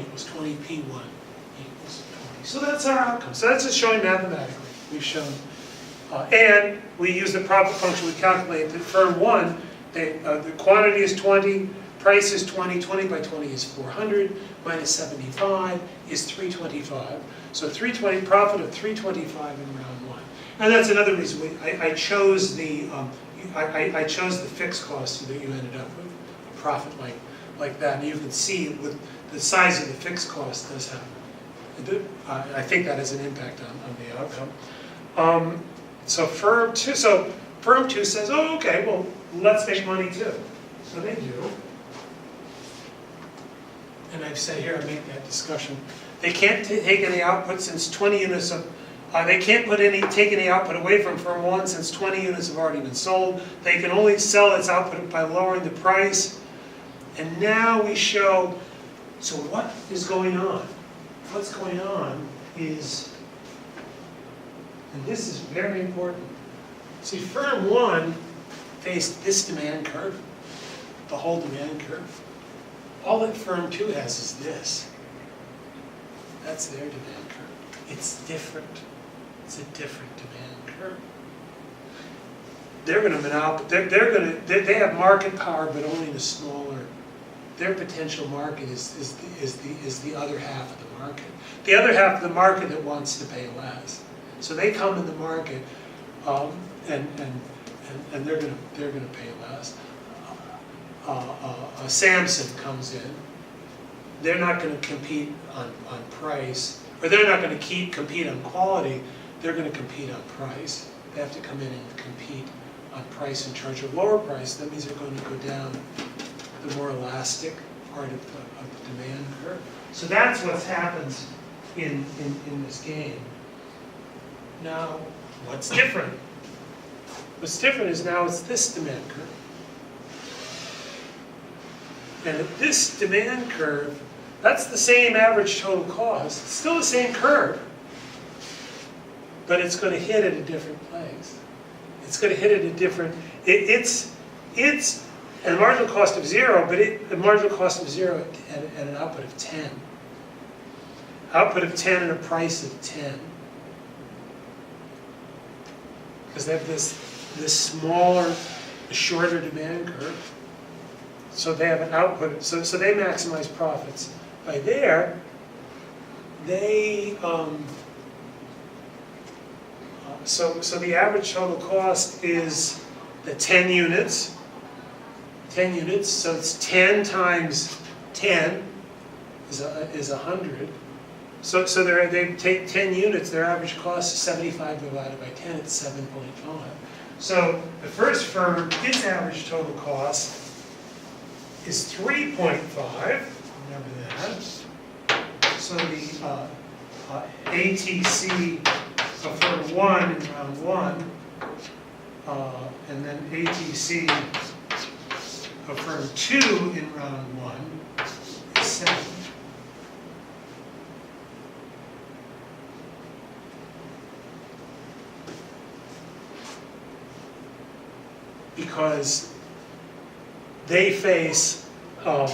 equals 20, P1 equals 20. So that's our outcome. So that's just showing mathematically. We've shown. And we use the profit function. We calculate that firm 1, the quantity is 20, price is 20, 20 by 20 is 400, minus 75 is 325. So 320, profit of 325 in round one. And that's another reason I chose the I chose the fixed cost so that you ended up with a profit like that. And you can see with the size of the fixed cost does have. I think that has an impact on the outcome. So firm two says, oh, okay, well, let's make money too. So they do. And I've said here, I make that discussion. They can't take any output since 20 units of, they can't take any output away from firm one since 20 units have already been sold. They can only sell its output by lowering the price. And now we show, so what is going on? What's going on is, and this is very important. See, firm one faced this demand curve, the whole demand curve. All that firm two has is this. That's their demand curve. It's different. It's a different demand curve. They're going to they have market power, but only in a smaller. Their potential market is the other half of the market. The other half of the market that wants to pay less. So they come in the market, and they're going to pay less. Samson comes in. They're not going to compete on price, or they're not going to compete on quality. They're going to compete on price. They have to come in and compete on price and charge a lower price. That means they're going to go down the more elastic part of the demand curve. So that's what happens in this game. Now, what's different? What's different is now it's this demand curve. And at this demand curve, that's the same average total cost. It's still the same curve, but it's going to hit at a different place. It's going to hit at a different, it's a marginal cost of 0, but a marginal cost of 0 at an output of 10. Output of 10 and a price of 10. Because they have this smaller, shorter demand curve. So they have an output, so they maximize profits. By there, they, so the average total cost is the 10 units. 10 units, so it's 10 times 10 is 100. So they take 10 units, their average cost is 75 divided by 10, it's 7.5. So the first firm, its average total cost is 3.5, remember that. So the ATC of firm 1 in round 1, and then ATC of firm 2 in round 1 is 7. Because they face do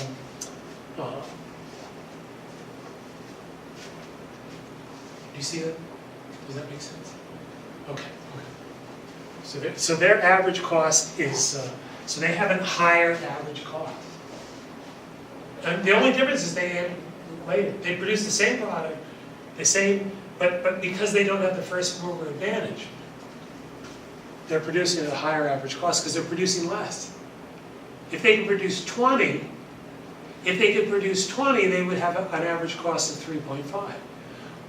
you see that? Does that make sense? Okay. So their average cost is so they have a higher average cost. And the only difference is they produce the same product, but because they don't have the first mover advantage, they're producing at a higher average cost because they're producing less. If they could produce 20, they would have an average cost of 3.5.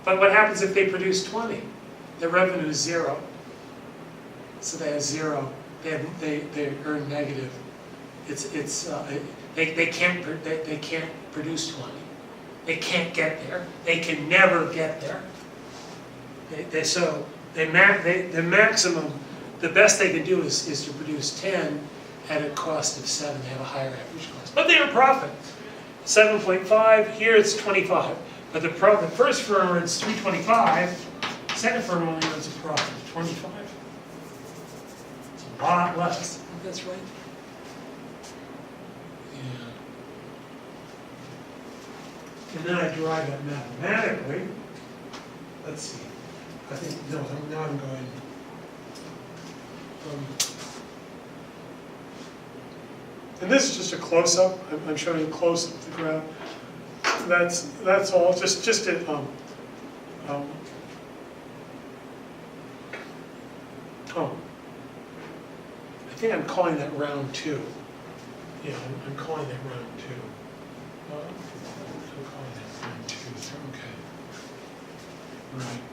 But what happens if they produce 20? Their revenue is 0. So they have 0. They earn negative. They can't produce 20. They can't get there. They can never get there. The maximum. The best they can do is to produce 10 at a cost of 7. They have a higher average cost. But they earn profit. 7.5, here it's 25. But the first firm earns 325, the second firm only earns a profit of 25. It's a lot less. I think that's right. Yeah. And then I derive that mathematically. Let's see. I think, no, now I'm going. And this is just a close-up. I'm showing a close-up of the graph. That's all. Just to Oh. I think I'm calling that round 2. Yeah, I'm calling that round 2. I'm calling that round 2, so okay. Right.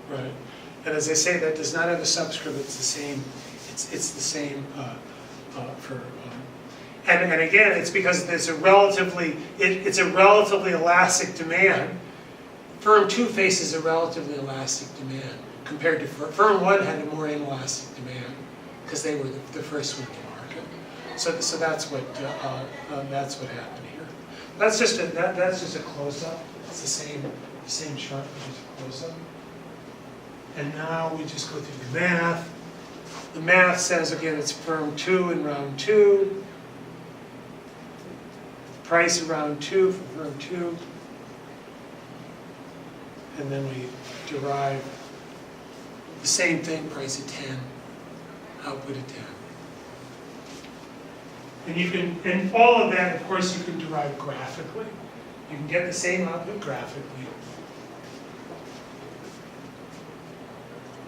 Right. And as I say, that does not have a subscript, it's the same, it's the same for, and again, it's because it's a relatively elastic demand. Firm 2 faces a relatively elastic demand compared to firm 1 had a more inelastic demand because they were the first one to market. So that's what happened here. That's just a close-up. It's the same chart, but just a close-up. And now we just go through the math. The math says again it's firm 2 in round 2. Price around 2 for firm 2. And then we derive the same thing, price at 10, output at 10. And all of that, of course, you can derive graphically. You can get the same output graphically.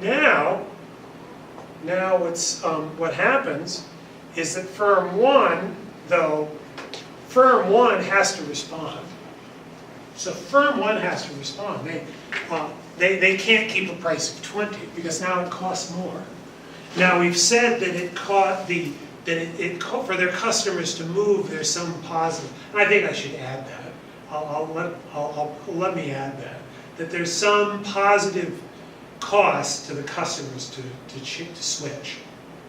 Now what happens is that firm 1 has to respond. So firm 1 has to respond. They can't keep a price of 20 because now it costs more. Now we've said that for their customers to move, there's some positive. And I think I should add that. Let me add that there's some positive cost to the customers to switch.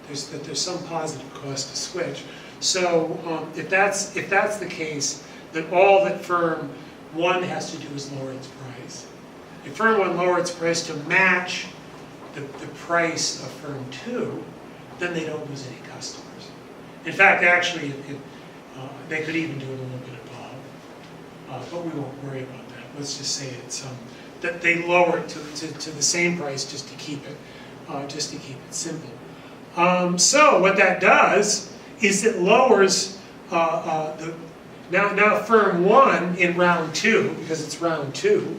There's some positive cost to switch. So if that's the case, then all that firm 1 has to do is lower its price. If firm 1 lowers its price to match the price of firm 2, then they don't lose any customers. In fact, actually, they could even do it a little bit above, but we won't worry about that. Let's just say it's that they lower it to the same price just to keep it simple. So what that does is it lowers now firm 1 in round 2, because it's round 2,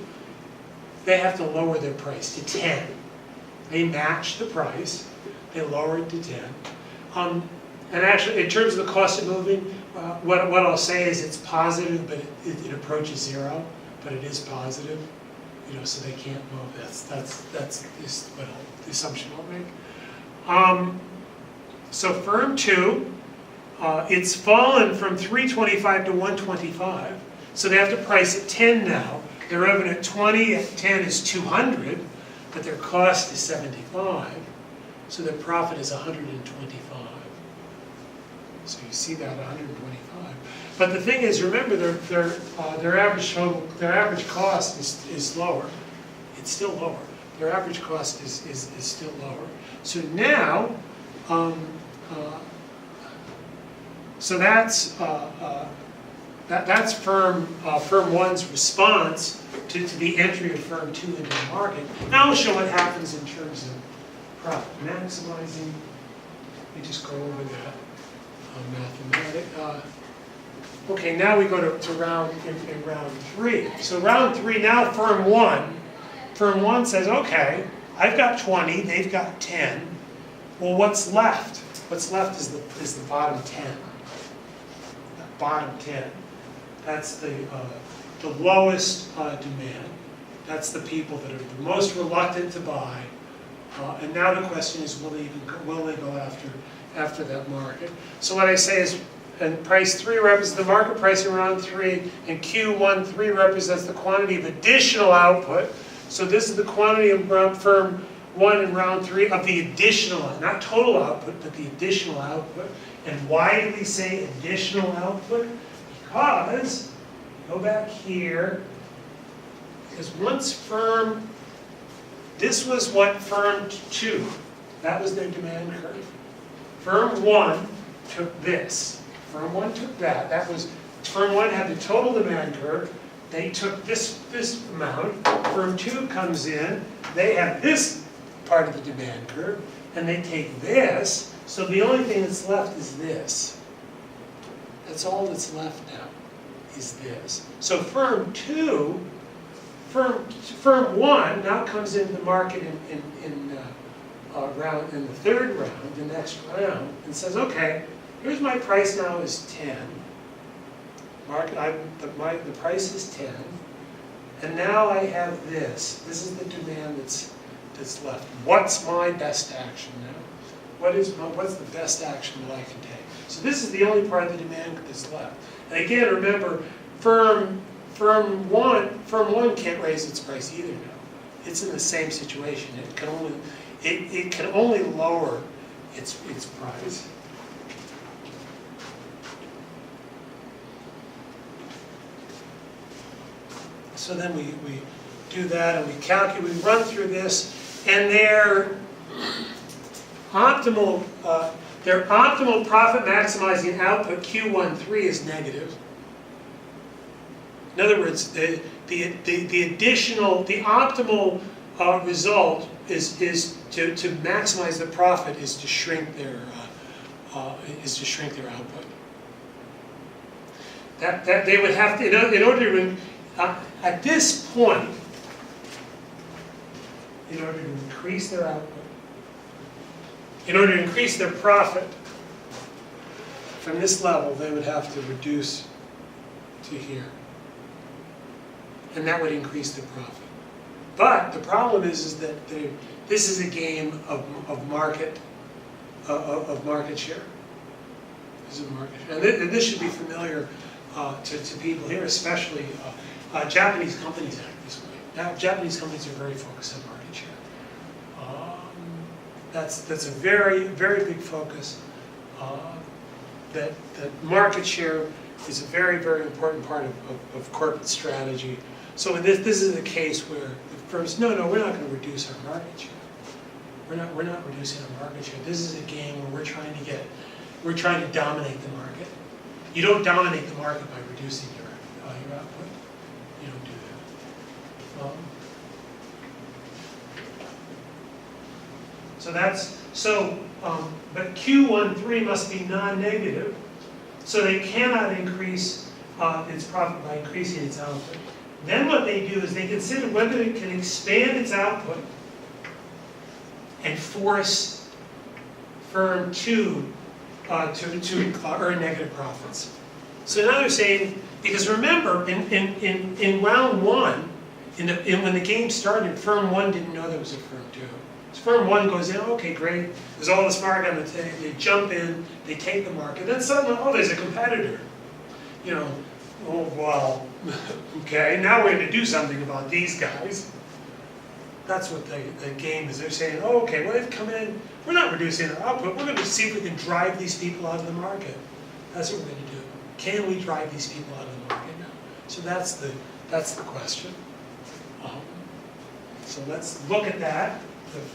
they have to lower their price to 10. They match the price, they lower it to 10. And actually, in terms of the cost of moving, what I'll say is it's positive, but it approaches 0, but it is positive. So they can't move. That's the assumption I'll make. So firm 2, it's fallen from 325 to 125, so they have to price at 10 now. Their revenue at 20, at 10 is 200, but their cost is 75, so their profit is 125. So you see that 125. But the thing is, remember, their average cost is lower. It's still lower. Their average cost is still lower. So now, so that's firm 1's response to the entry of firm 2 into the market. Now I'll show what happens in terms of profit maximizing. Let me just go over that mathematic. Okay, now we go to round 3. So round 3, now firm 1 says, okay, I've got 20, they've got 10. Well, what's left? What's left is the bottom 10. The bottom 10. That's the lowest demand. That's the people that are the most reluctant to buy. And now the question is, will they go after that market? So what I say is, and price 3 represents the market price around 3, and Q13 represents the quantity of additional output. So this is the quantity of firm 1 in round 3 of the additional, not total output, but the additional output. And why do we say additional output? Because, go back here, because once this was what firm 2, that was their demand curve. Firm 1 took this. Firm 1 took that. Firm 1 had the total demand curve. They took this amount. Firm 2 comes in. They have this part of the demand curve, and they take this. So the only thing that's left is this. That's all that's left now. is this. So firm 2, firm 1 now comes into the market in the third round, the next round, and says, okay, here's my price now is 10. The price is 10, and now I have this. This is the demand that's left. What's my best action now? What's the best action that I can take? So this is the only part of the demand that's left. And again, remember, firm 1 can't raise its price either now. It's in the same situation. It can only lower its price. So then we do that and we calculate, we run through this, and their optimal profit maximizing output Q13 is negative. In other words, the optimal result is to maximize the profit is to shrink their output. That they would have to, in order to at this point, in order to increase their output, in order to increase their profit from this level, they would have to reduce to here. And that would increase their profit. But the problem is that this is a game of market share. This is a market share. And this should be familiar to people here, especially Japanese companies act this way. Now, Japanese companies are very focused on market share. That's a very, very big focus. That market share is a very, very important part of corporate strategy. So this is a case where the firms, no, we're not going to reduce our market share. We're not reducing our market share. This is a game where we're trying to dominate the market. You don't dominate the market by reducing your output. You don't do that. But Q13 must be non-negative, so they cannot increase its profit by increasing its output. Then what they do is they consider whether it can expand its output and force firm 2 to earn negative profits. So now they're saying, because remember, in round 1, when the game started, firm 1 didn't know there was a firm 2. So firm 1 goes in, okay, great, there's all this market on the thing, they jump in, they take the market, then suddenly, oh, there's a competitor. Oh, well, okay, now we're going to do something about these guys. That's what the game is. They're saying, oh, okay, well, they've come in, we're not reducing our output, we're going to see if we can drive these people out of the market. That's what we're going to do. Can we drive these people out of the market now? So that's the question. So let's look at that,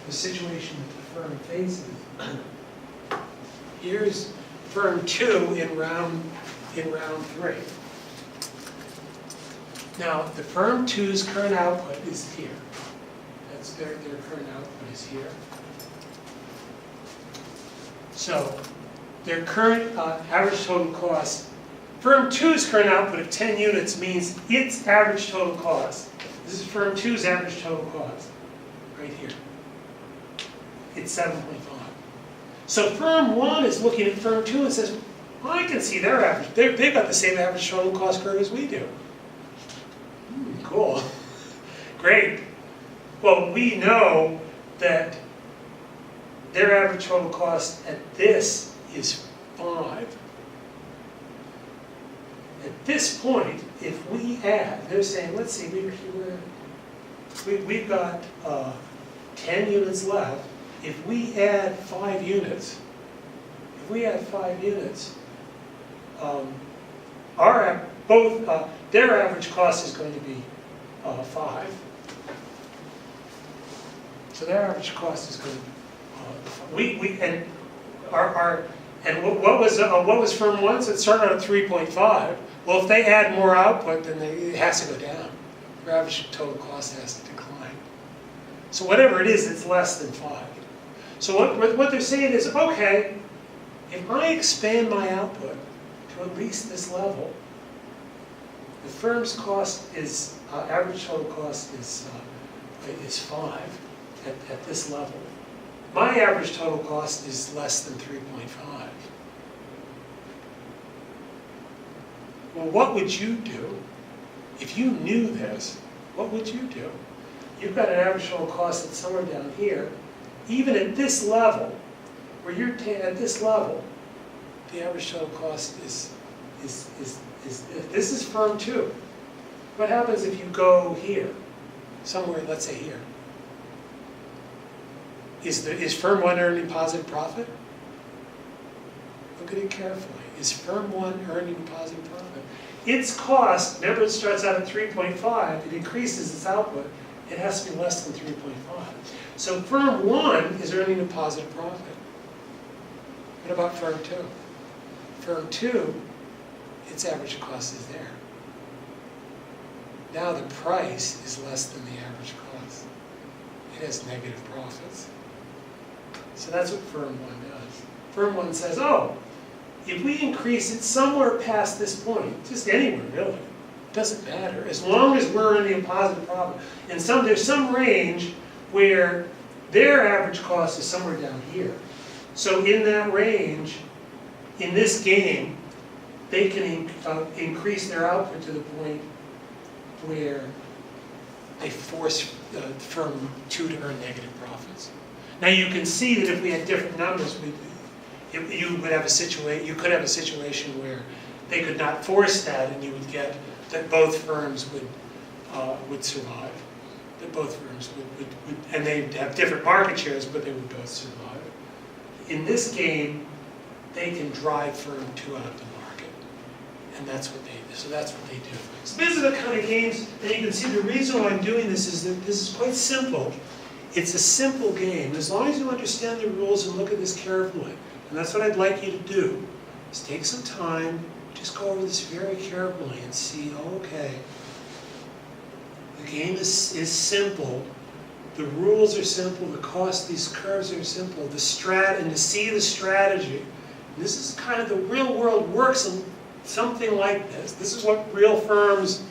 the situation that the firm faces. Here's firm 2 in round 3. Now, the firm 2's current output is here. That's their current output is here. So, their current average total cost, firm 2's current output of 10 units means its average total cost. This is firm 2's average total cost, right here. It's 7.5. So firm 1 is looking at firm 2 and says, well, I can see their average. They've got the same average total cost curve as we do. Cool. Great. Well, we know that their average total cost at this is 5. At this point, if we add, they're saying, let's see, we've got 10 units left. If we add 5 units, their average cost is going to be 5. So their average cost is going to be 5. What was firm 1? So it started out at 3.5. Well, if they add more output, then it has to go down. Their average total cost has to decline. So whatever it is, it's less than 5. So what they're saying is, okay, if I expand my output to at least this level, The firm's cost is, average total cost is 5 at this level. My average total cost is less than 3.5. Well, what would you do if you knew this? What would you do? You've got an average total cost that's somewhere down here. Even at this level, where you're at this level, the average total cost is this is firm 2. What happens if you go here, somewhere, let's say here? Is firm 1 earning positive profit? Look at it carefully. Is firm 1 earning positive profit? Its cost, remember it starts out at 3.5, it increases its output, it has to be less than 3.5. So firm 1 is earning a positive profit. What about firm 2? Firm 2, its average cost is there. Now the price is less than the average cost. It has negative profits. So that's what firm 1 does. Firm 1 says, oh, if we increase it somewhere past this point, just anywhere really, it doesn't matter, as long as we're earning a positive profit. And there's some range where their average cost is somewhere down here. So in that range, in this game, they can increase their output to the point where they force firm 2 to earn negative profits. Now you can see that if we had different numbers, you could have a situation where they could not force that, and you would get that both firms would survive. That both firms would and they'd have different market shares, but they would both survive. In this game, they can drive firm 2 out of the market, and that's what they do. So that's what they do. So these are the kind of games, and you can see the reason why I'm doing this is that this is quite simple. It's a simple game. As long as you understand the rules and look at this carefully, and that's what I'd like you to do, is take some time, just go over this very carefully and see, okay, the game is simple, the rules are simple, the cost, these curves are simple, and to see the strategy. And this is kind of the real world works in something like this. This is what real firms,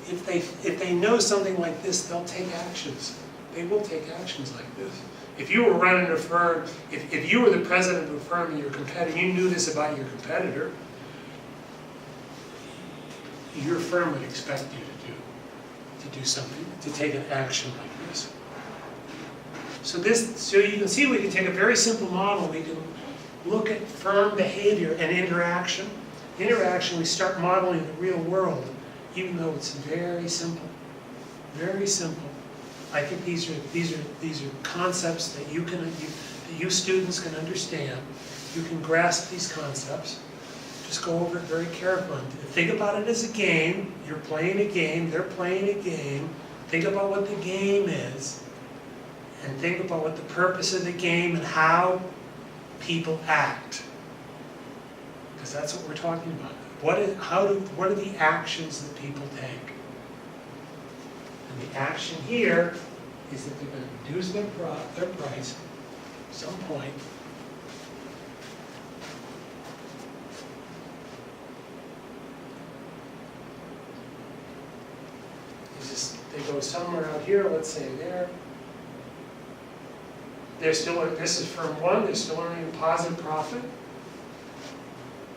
if they know something like this, they'll take actions. They will take actions like this. If you were running a firm, if you were the president of a firm and your competitor, you knew this about your competitor, your firm would expect you to do something, to take an action like this. So you can see we can take a very simple model, we can look at firm behavior and interaction. Interaction, we start modeling the real world, even though it's very simple. Very simple. I think these are concepts that you students can understand. You can grasp these concepts. Just go over it very carefully. Think about it as a game. You're playing a game. They're playing a game. Think about what the game is, and think about what the purpose of the game and how people act. Because that's what we're talking about. What are the actions that people take? And the action here is that they're going to reduce their price at some point. They go somewhere out here, let's say there. This is firm 1, they're still earning a positive profit.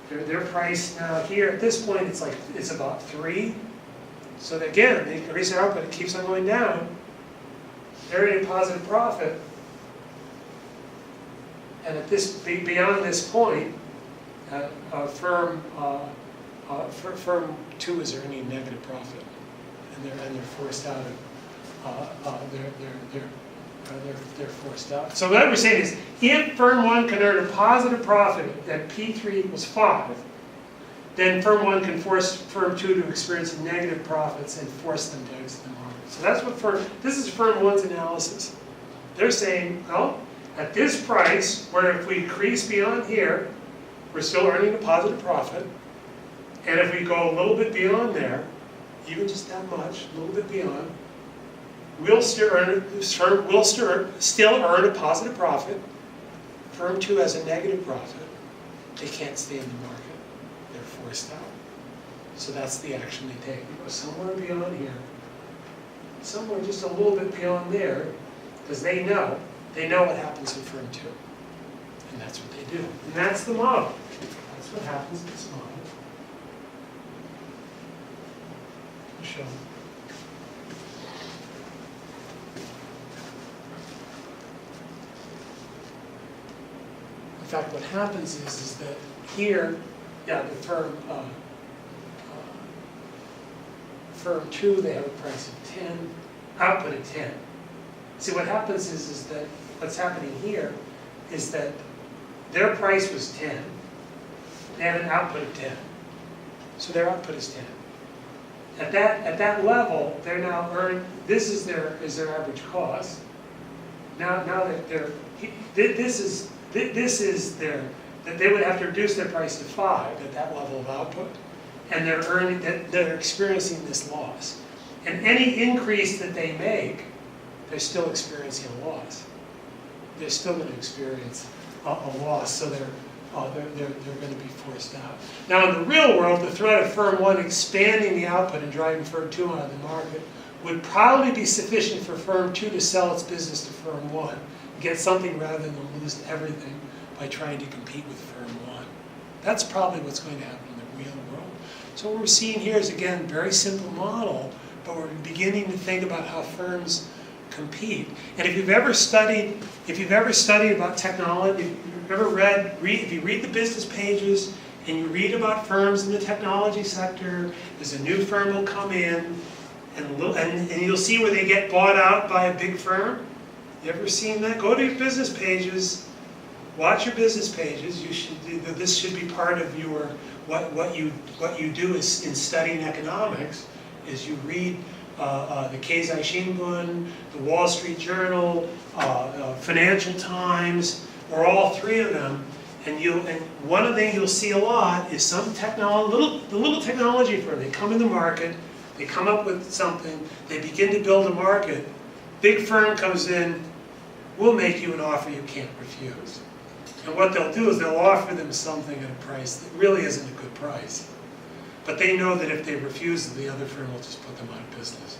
Their price now here, at this point, it's about 3. So that, again, they increase their output, it keeps on going down. They're earning a positive profit. And at beyond this point, firm 2 is earning negative profit. And they're forced out of they're forced out. So what we're saying is, if firm 1 can earn a positive profit at P3 equals 5, then firm 1 can force firm 2 to experience negative profits and force them to exit the market. So that's what this is firm 1's analysis. They're saying, well, at this price, where if we increase beyond here, we're still earning a positive profit, and if we go a little bit beyond there, even just that much, a little bit beyond, we'll still earn a positive profit. Firm 2 has a negative profit. They can't stay in the market. They're forced out. So that's the action they take. They go somewhere beyond here, somewhere just a little bit beyond there, because they know what happens in firm 2. And that's what they do. And that's the model. That's what happens in this model. I'll show you. In fact, what happens is that here, yeah, the firm 2, they have a price of 10, output of 10. See, what happens is that what's happening here is that their price was 10. They have an output of 10. So their output is 10. At that level, they're now earning, this is their average cost. Now that this is their, that they would have to reduce their price to 5 at that level of output. And they're experiencing this loss. And any increase that they make, they're still experiencing a loss. They're still going to experience a loss, so they're going to be forced out. Now in the real world, the threat of firm 1 expanding the output and driving firm 2 out of the market would probably be sufficient for firm 2 to sell its business to firm 1, get something rather than lose everything by trying to compete with firm 1. That's probably what's going to happen in the real world. So what we're seeing here is, again, a very simple model, but we're beginning to think about how firms compete. And if you've ever studied about technology, if you've ever if you read the business pages and you read about firms in the technology sector, there's a new firm will come in, and you'll see where they get bought out by a big firm. You ever seen that? Go to your business pages, watch your business pages. This should be part of your what you do is in studying economics is you read the Keizai Shimbun, the Wall Street Journal, Financial Times, or all 3 of them, and one of the things you'll see a lot is some little technology firm. They come in the market, they come up with something, they begin to build a market. Big firm comes in, we'll make you an offer you can't refuse. And what they'll do is they'll offer them something at a price that really isn't a good price. But they know that if they refuse, the other firm will just put them out of business.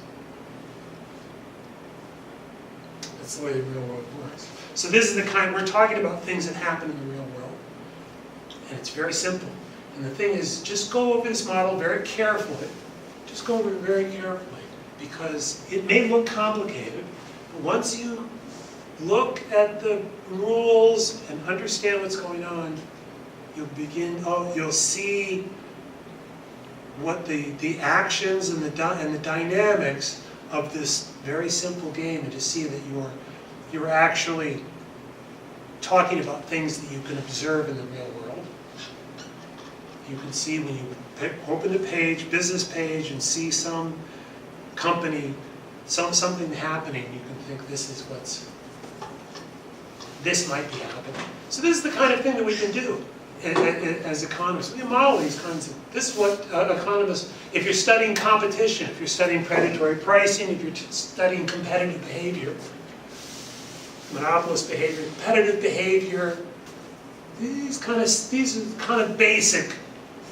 That's the way the real world works. So this is the kind, we're talking about things that happen in the real world. And it's very simple. And the thing is, just go over this model very carefully. Just go over it very carefully. Because it may look complicated, but once you look at the rules and understand what's going on, you'll see what the actions and the dynamics of this very simple game, and to see that you're actually talking about things that you can observe in the real world. You can see when you open the page, business page, and see some company, something happening, you can think this might be happening. So this is the kind of thing that we can do as economists. We model these kinds of, this is what economists, if you're studying competition, if you're studying predatory pricing, if you're studying competitive behavior, monopolist behavior, competitive behavior, these are kind of basic,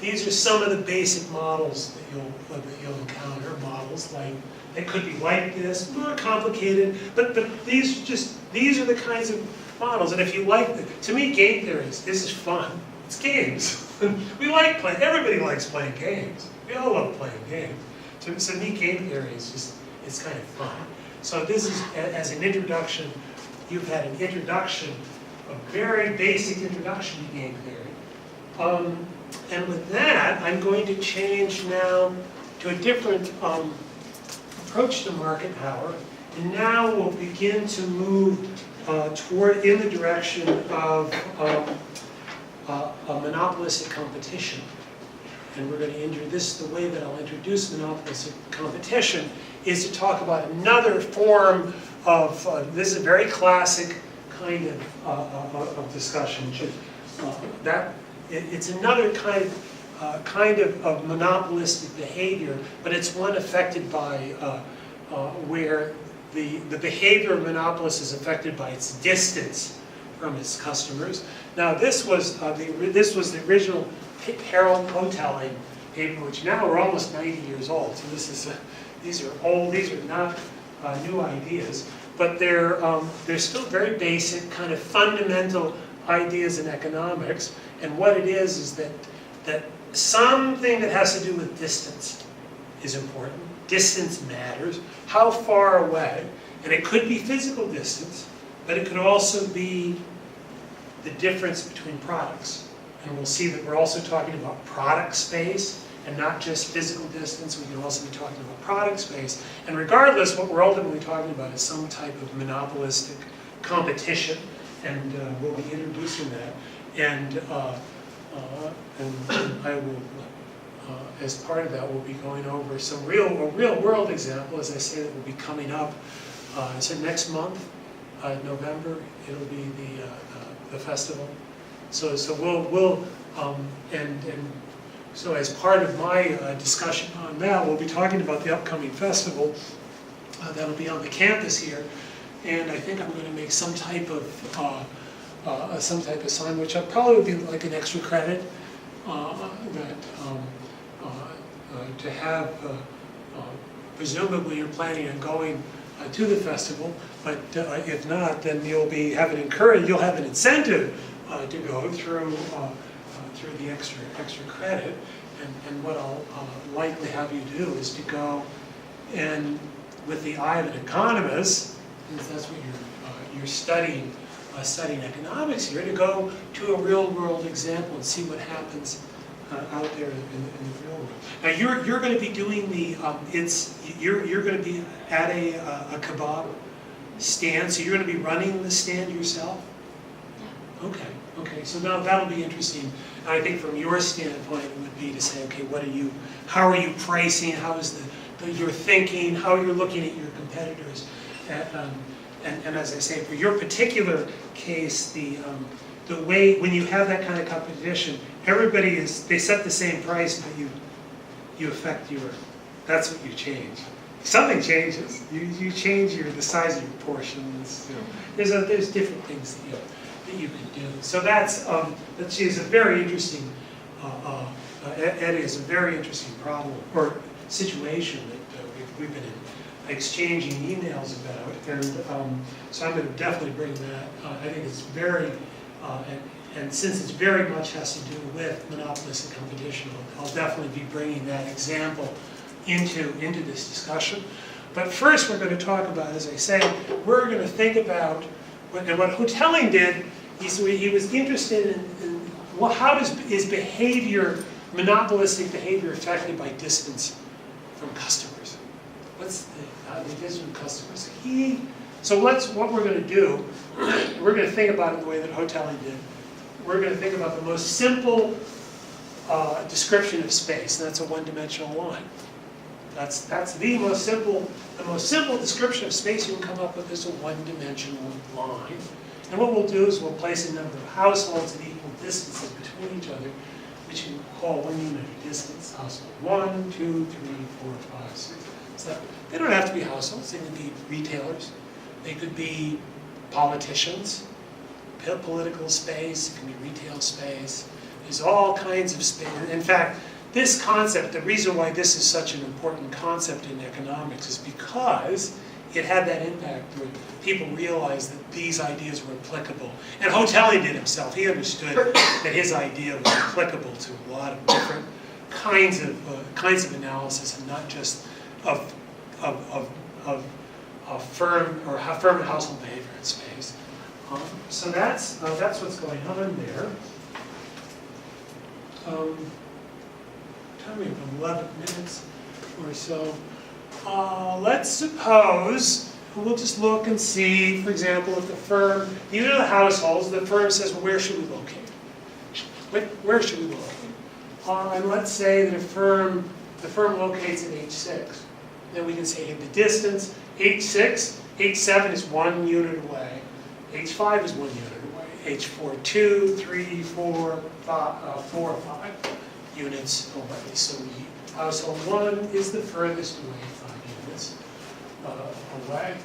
these are some of the basic models that you'll encounter. Models like, they could be like this, more complicated, but these are the kinds of models. And if you like, to me, game theory this is fun. It's games. We like playing. Everybody likes playing games. We all love playing games. So to me, game theory it's kind of fun. So this is, as an introduction, you've had an introduction, a very basic introduction to game theory. And with that, I'm going to change now to a different approach to market power. And now we'll begin to move in the direction of a monopolistic competition. And we're going to introduce, the way that I'll introduce monopolistic competition is to talk about another form of, this is a very classic kind of discussion. It's another kind of monopolistic behavior, but it's one affected by where the behavior of monopolists is affected by its distance from its customers. Now this was the original Harold Kotelling paper, which now are almost 90 years old. So these are old, these are not new ideas, but they're still very basic, kind of fundamental ideas in economics. And what it is that something that has to do with distance is important. Distance matters. How far away? And it could be physical distance, but it could also be the difference between products. And we'll see that we're also talking about product space and not just physical distance. We can also be talking about product space. And regardless, what we're ultimately talking about is some type of monopolistic competition, and we'll be introducing that. And I will, as part of that, we'll be going over some a real world example, as I say, that will be coming up. I said next month, November, it'll be the festival. So so as part of my discussion on that, we'll be talking about the upcoming festival that'll be on the campus here, and I think I'm going to make some type of sign, which probably would be like an extra credit to have. Presumably, you're planning on going to the festival, but if not, then you'll have an incentive to go through the extra credit, and what I'll likely have you do is to go and, with the eye of an economist, since that's what you're studying economics here, to go to a real world example and see what happens out there in the real world. Now you're going to be doing you're going to be at a kebab stand, so you're going to be running the stand yourself? Okay, so now that'll be interesting. And I think from your standpoint, it would be to say, okay, how are you pricing? How is your thinking? How you're looking at your competitors? And as I say, for your particular case, the way when you have that kind of competition, they set the same price, but you affect that's what you change. Something changes. You change the size of your portions. There's different things that you can do. So that is a very interesting. Eddie is a very interesting problem or situation that we've been exchanging emails about, and so I'm going to definitely bring that. I think it's very, and since it's very much has to do with monopolistic competition, I'll definitely be bringing that example into this discussion. But first, we're going to talk about, as I say, we're going to think about what Hotelling did. He was interested in how is behavior, monopolistic behavior, affected by distance from customers? What's the distance from customers? What we're going to do, we're going to think about it the way that Hotelling did. We're going to think about the most simple description of space, and that's a one-dimensional line. That's the most simple description of space you can come up with is a one-dimensional line. And what we'll do is we'll place a number of households at equal distances between each other, which you call one unit of distance. Household 1, 2, 3, 4, 5, 6, 7. They don't have to be households. They can be retailers. They could be politicians, political space. It can be retail space. There's all kinds of space. In fact, this concept, the reason why this is such an important concept in economics is because it had that impact where people realized that these ideas were applicable. And Hotelling did himself. He understood that his idea was applicable to a lot of different kinds of analysis, and not just of firm and household behavior in space. So that's what's going on there. Time we have 11 minutes or so. Let's suppose, we'll just look and see, for example, if the firm, even in the households, the firm says, well, where should we locate? Where should we locate? And let's say that the firm locates at H6. Then we can say, hey, the distance, H6, H7 is 1 unit away. H5 is 1 unit away. H4, 2, 3, 4, 5 units away. So household 1 is the furthest away, 5 units away.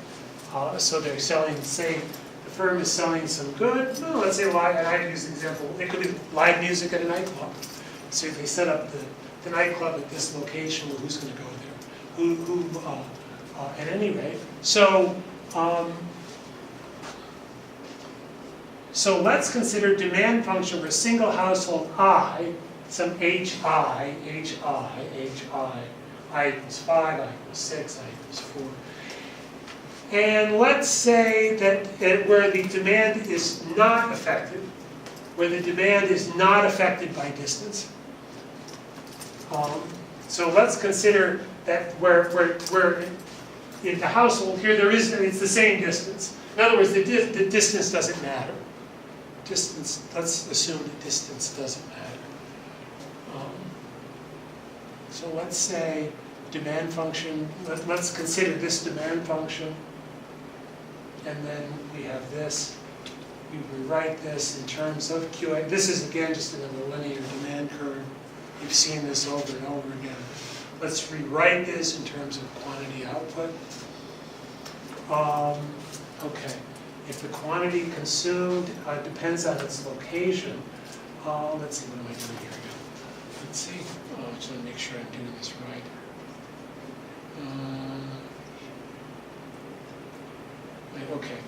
So they're selling, say, the firm is selling some goods. Let's say, and I use the example, it could be live music at a nightclub. So they set up the nightclub at this location, well, who's going to go there? At any rate. So let's consider demand function for a single household I, some HI, I equals 5, I equals 6, I equals 4. And let's say that where the demand is not affected, by distance. So let's consider that where in the household here it's the same distance. In other words, the distance doesn't matter. Distance, let's assume the distance doesn't matter. So let's say demand function, let's consider this demand function, and then we have this. We rewrite this in terms of QA. This is again just another linear demand curve. You've seen this over and over again. Let's rewrite this in terms of quantity output. Okay, if the quantity consumed depends on its location, let's see, what am I doing here again? Let's see, I just want to make sure I'm doing this right. Okay.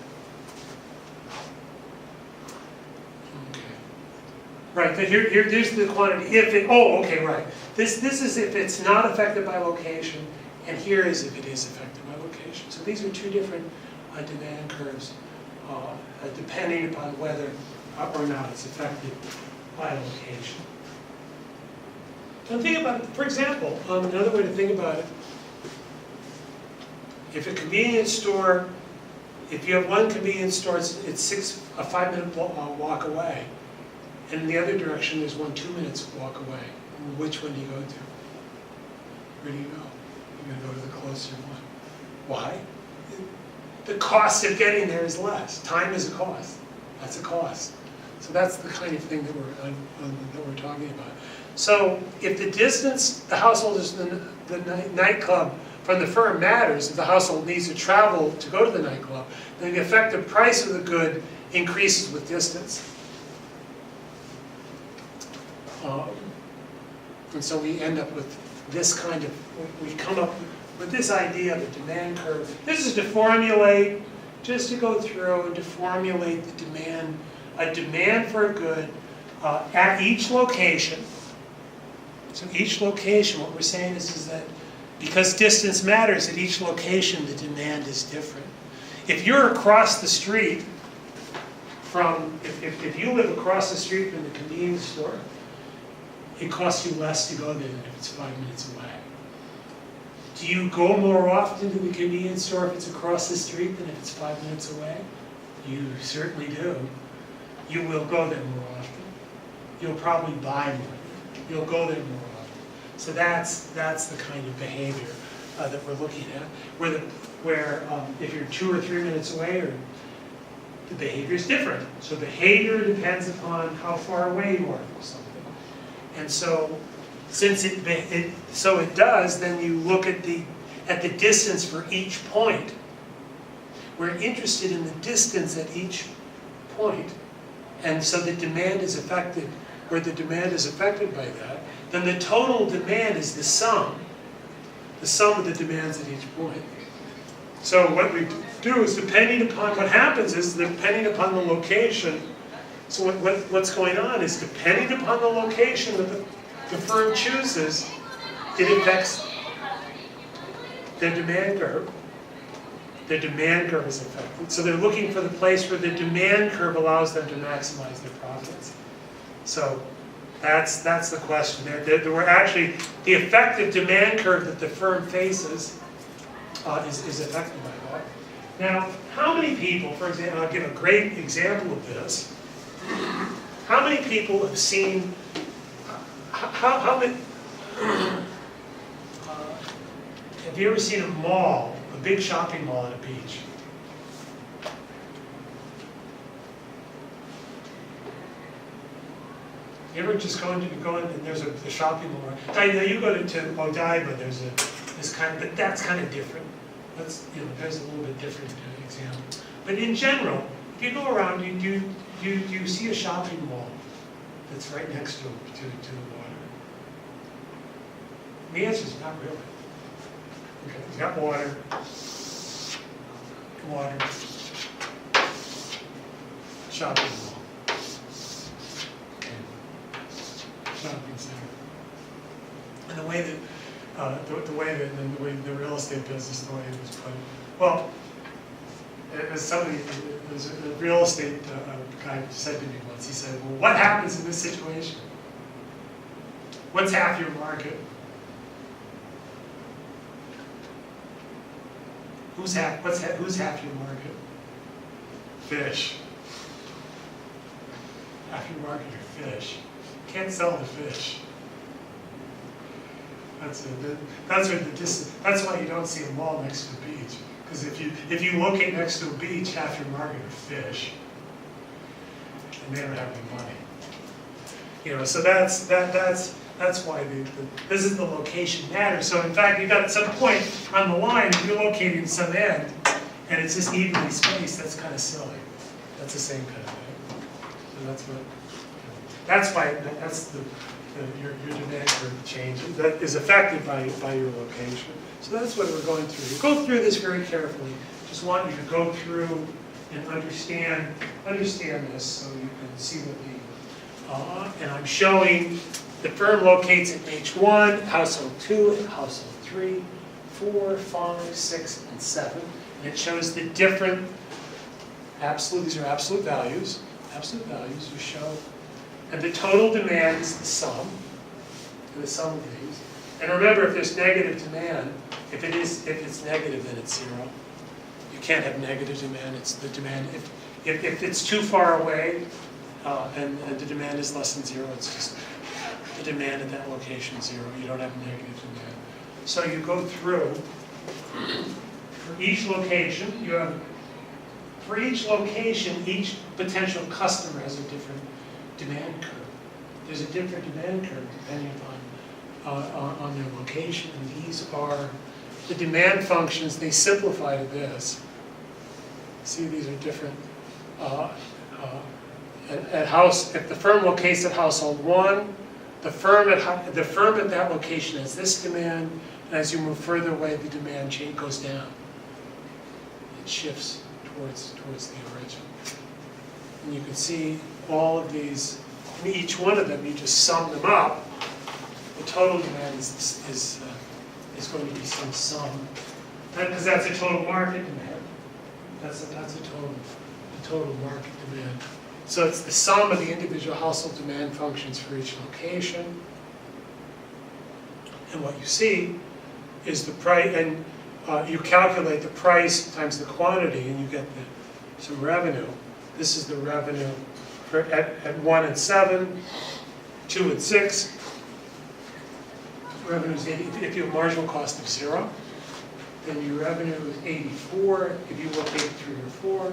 Right, but here's the quantity. If it, okay, right. This is if it's not affected by location, and here is if it is affected by location. So these are two different demand curves, depending upon whether or not it's affected by location. So think about it. For example, another way to think about it: if a convenience store, if you have one convenience store, it's a 5-minute walk away. And in the other direction, there's one 2 minutes walk away. Which one do you go to? Where do you go? You're going to go to the closer one. Why? The cost of getting there is less. Time is a cost. That's a cost. So that's the kind of thing that we're talking about. So if the distance the household is to the nightclub from the firm matters, if the household needs to travel to go to the nightclub, then the effective price of the good increases with distance. And so we end up with this kind of, we come up with this idea of a demand curve. This is to formulate, just to go through and to formulate the demand, a demand for a good at each location. So each location, what we're saying is that because distance matters at each location, the demand is different. If you're across the street from, if you live across the street from the convenience store, it costs you less to go there than if it's 5 minutes away. Do you go more often to the convenience store if it's across the street than if it's 5 minutes away? You certainly do. You will go there more often. You'll probably buy more. You'll go there more often. So that's the kind of behavior that we're looking at. Where if you're 2 or 3 minutes away, the behavior is different. So behavior depends upon how far away you are from something. And so, since it does, then you look at the distance for each point. We're interested in the distance at each point, and so the demand is affected. Where the demand is affected by that, then the total demand is the sum of the demands at each point. So what we do is, depending upon what happens is, depending upon the location. So what's going on is, depending upon the location that the firm chooses, it affects their demand curve. Their demand curve is affected. So they're looking for the place where the demand curve allows them to maximize their profits. So that's the question. We're actually, the effective demand curve that the firm faces is affected by that. Now, how many people, for example, I'll give a great example of this. How many people have seen, how many, have you ever seen a mall, a big shopping mall at a beach? You ever just go in and there's a shopping mall? I know you go to Odaiba, there's this kind of, but that's kind of different. That's, there's a little bit different example. But in general, if you go around, you see a shopping mall that's right next to the water. And the answer is not really. Okay, you got water, shopping mall, okay, shopping center. And the way that, the way the real estate business, the way it was put, well, there's a real estate guy said to me once, he said, well, what happens in this situation? What's half your market? Who's half your market? Fish. Half your market are fish. You can't sell the fish. That's why you don't see a mall next to a beach. Because if you locate next to a beach, half your market are fish, and they don't have any money. You know, so that's why this is the location matters. So in fact, you got some point on the line, if you're locating some end, and it's just evenly spaced, that's kind of silly. That's the same kind of thing. So your demand curve change that is affected by your location. So that's what we're going through. You go through this very carefully. Just want you to go through and understand this so you can see what and I'm showing the firm locates in H1, household 2, and household 3, 4, 5, 6, and 7. And it shows the different these are absolute values you show. And the total demand is the sum of these. And remember, if there's negative demand, if it's negative, then it's zero. You can't have negative demand. It's the demand. If it's too far away, and the demand is less than zero, it's just the demand at that location is zero. You don't have negative demand. So you go through for each location. For each location, each potential customer has a different demand curve. There's a different demand curve depending on their location, and these are the demand functions. They simplify to this. See, these are different. If the firm locates at household 1, the firm at that location has this demand, and as you move further away, the demand chain goes down. It shifts towards the origin. And you can see all of these, in each one of them, you just sum them up. The total demand is going to be some sum, because that's a total market demand. That's a total market demand. So it's the sum of the individual household demand functions for each location. And what you see is the price, and you calculate the price times the quantity, and you get some revenue. This is the revenue at 1 and 7, 2 and 6. Revenue is 80. If you have marginal cost of 0, then your revenue is 84. If you locate 3 or 4.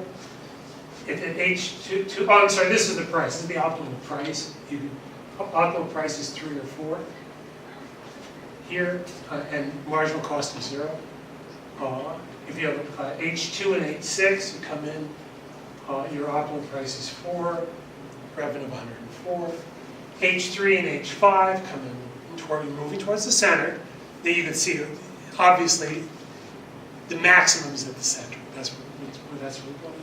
If at H2, oh, I'm sorry, this is the price. This is the optimal price. Optimal price is 3 or 4 here, and marginal cost of 0. If you have H2 and H6, you come in, your optimal price is 4, revenue of 104. H3 and H5 come in moving towards the center. Then you can see, obviously, the maximum is at the center. That's where we're going.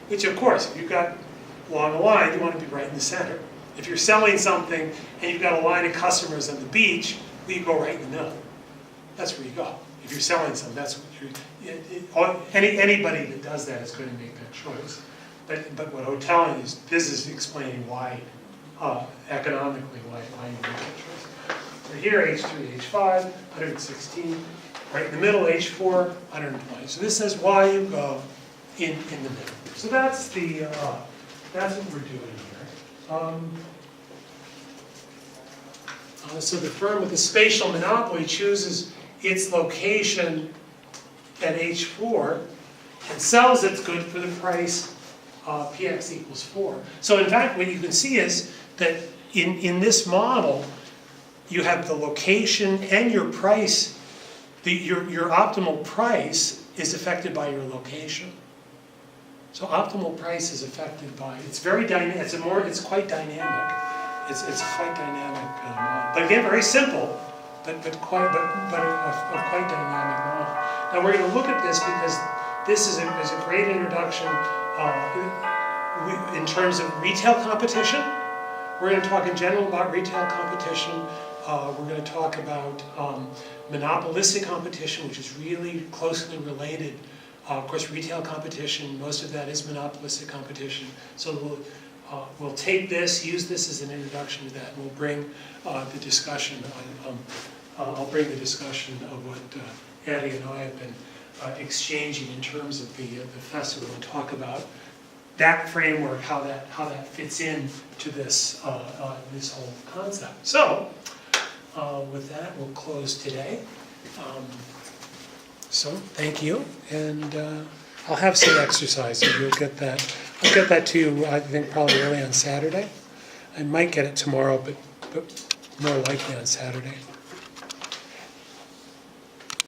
Which, of course, if you've got along a line, you want to be right in the center. If you're selling something and you've got a line of customers on the beach, well, you go right in the middle. That's where you go. If you're selling something, that's what anybody that does that is going to make that choice. But what hoteling is, this is explaining why, economically, why you make that choice. So here, H3, H5, 116. Right in the middle, H4, 120. So this says why you go in the middle. So that's what we're doing here. So the firm with the spatial monopoly chooses its location at H4 and sells its good for the price Px equals 4. So in fact, what you can see is that in this model, you have the location and your price. Your optimal price is affected by your location. So optimal price is affected by, it's very dynamic, it's quite dynamic. It's quite dynamic, but again, very simple. but a quite dynamic model. Now we're going to look at this because this is a great introduction in terms of retail competition. We're going to talk in general about retail competition. We're going to talk about monopolistic competition, which is really closely related. Of course, retail competition, most of that is monopolistic competition. So we'll take this, use this as an introduction to that, and we'll bring the discussion. I'll bring the discussion of what Addie and I have been exchanging in terms of the festival, and talk about that framework, how that fits in to this this whole concept. So with that, we'll close today. So thank you, and I'll have some exercises. You'll get that. I'll get that to you, I think, probably early on Saturday. I might get it tomorrow, but more likely on Saturday.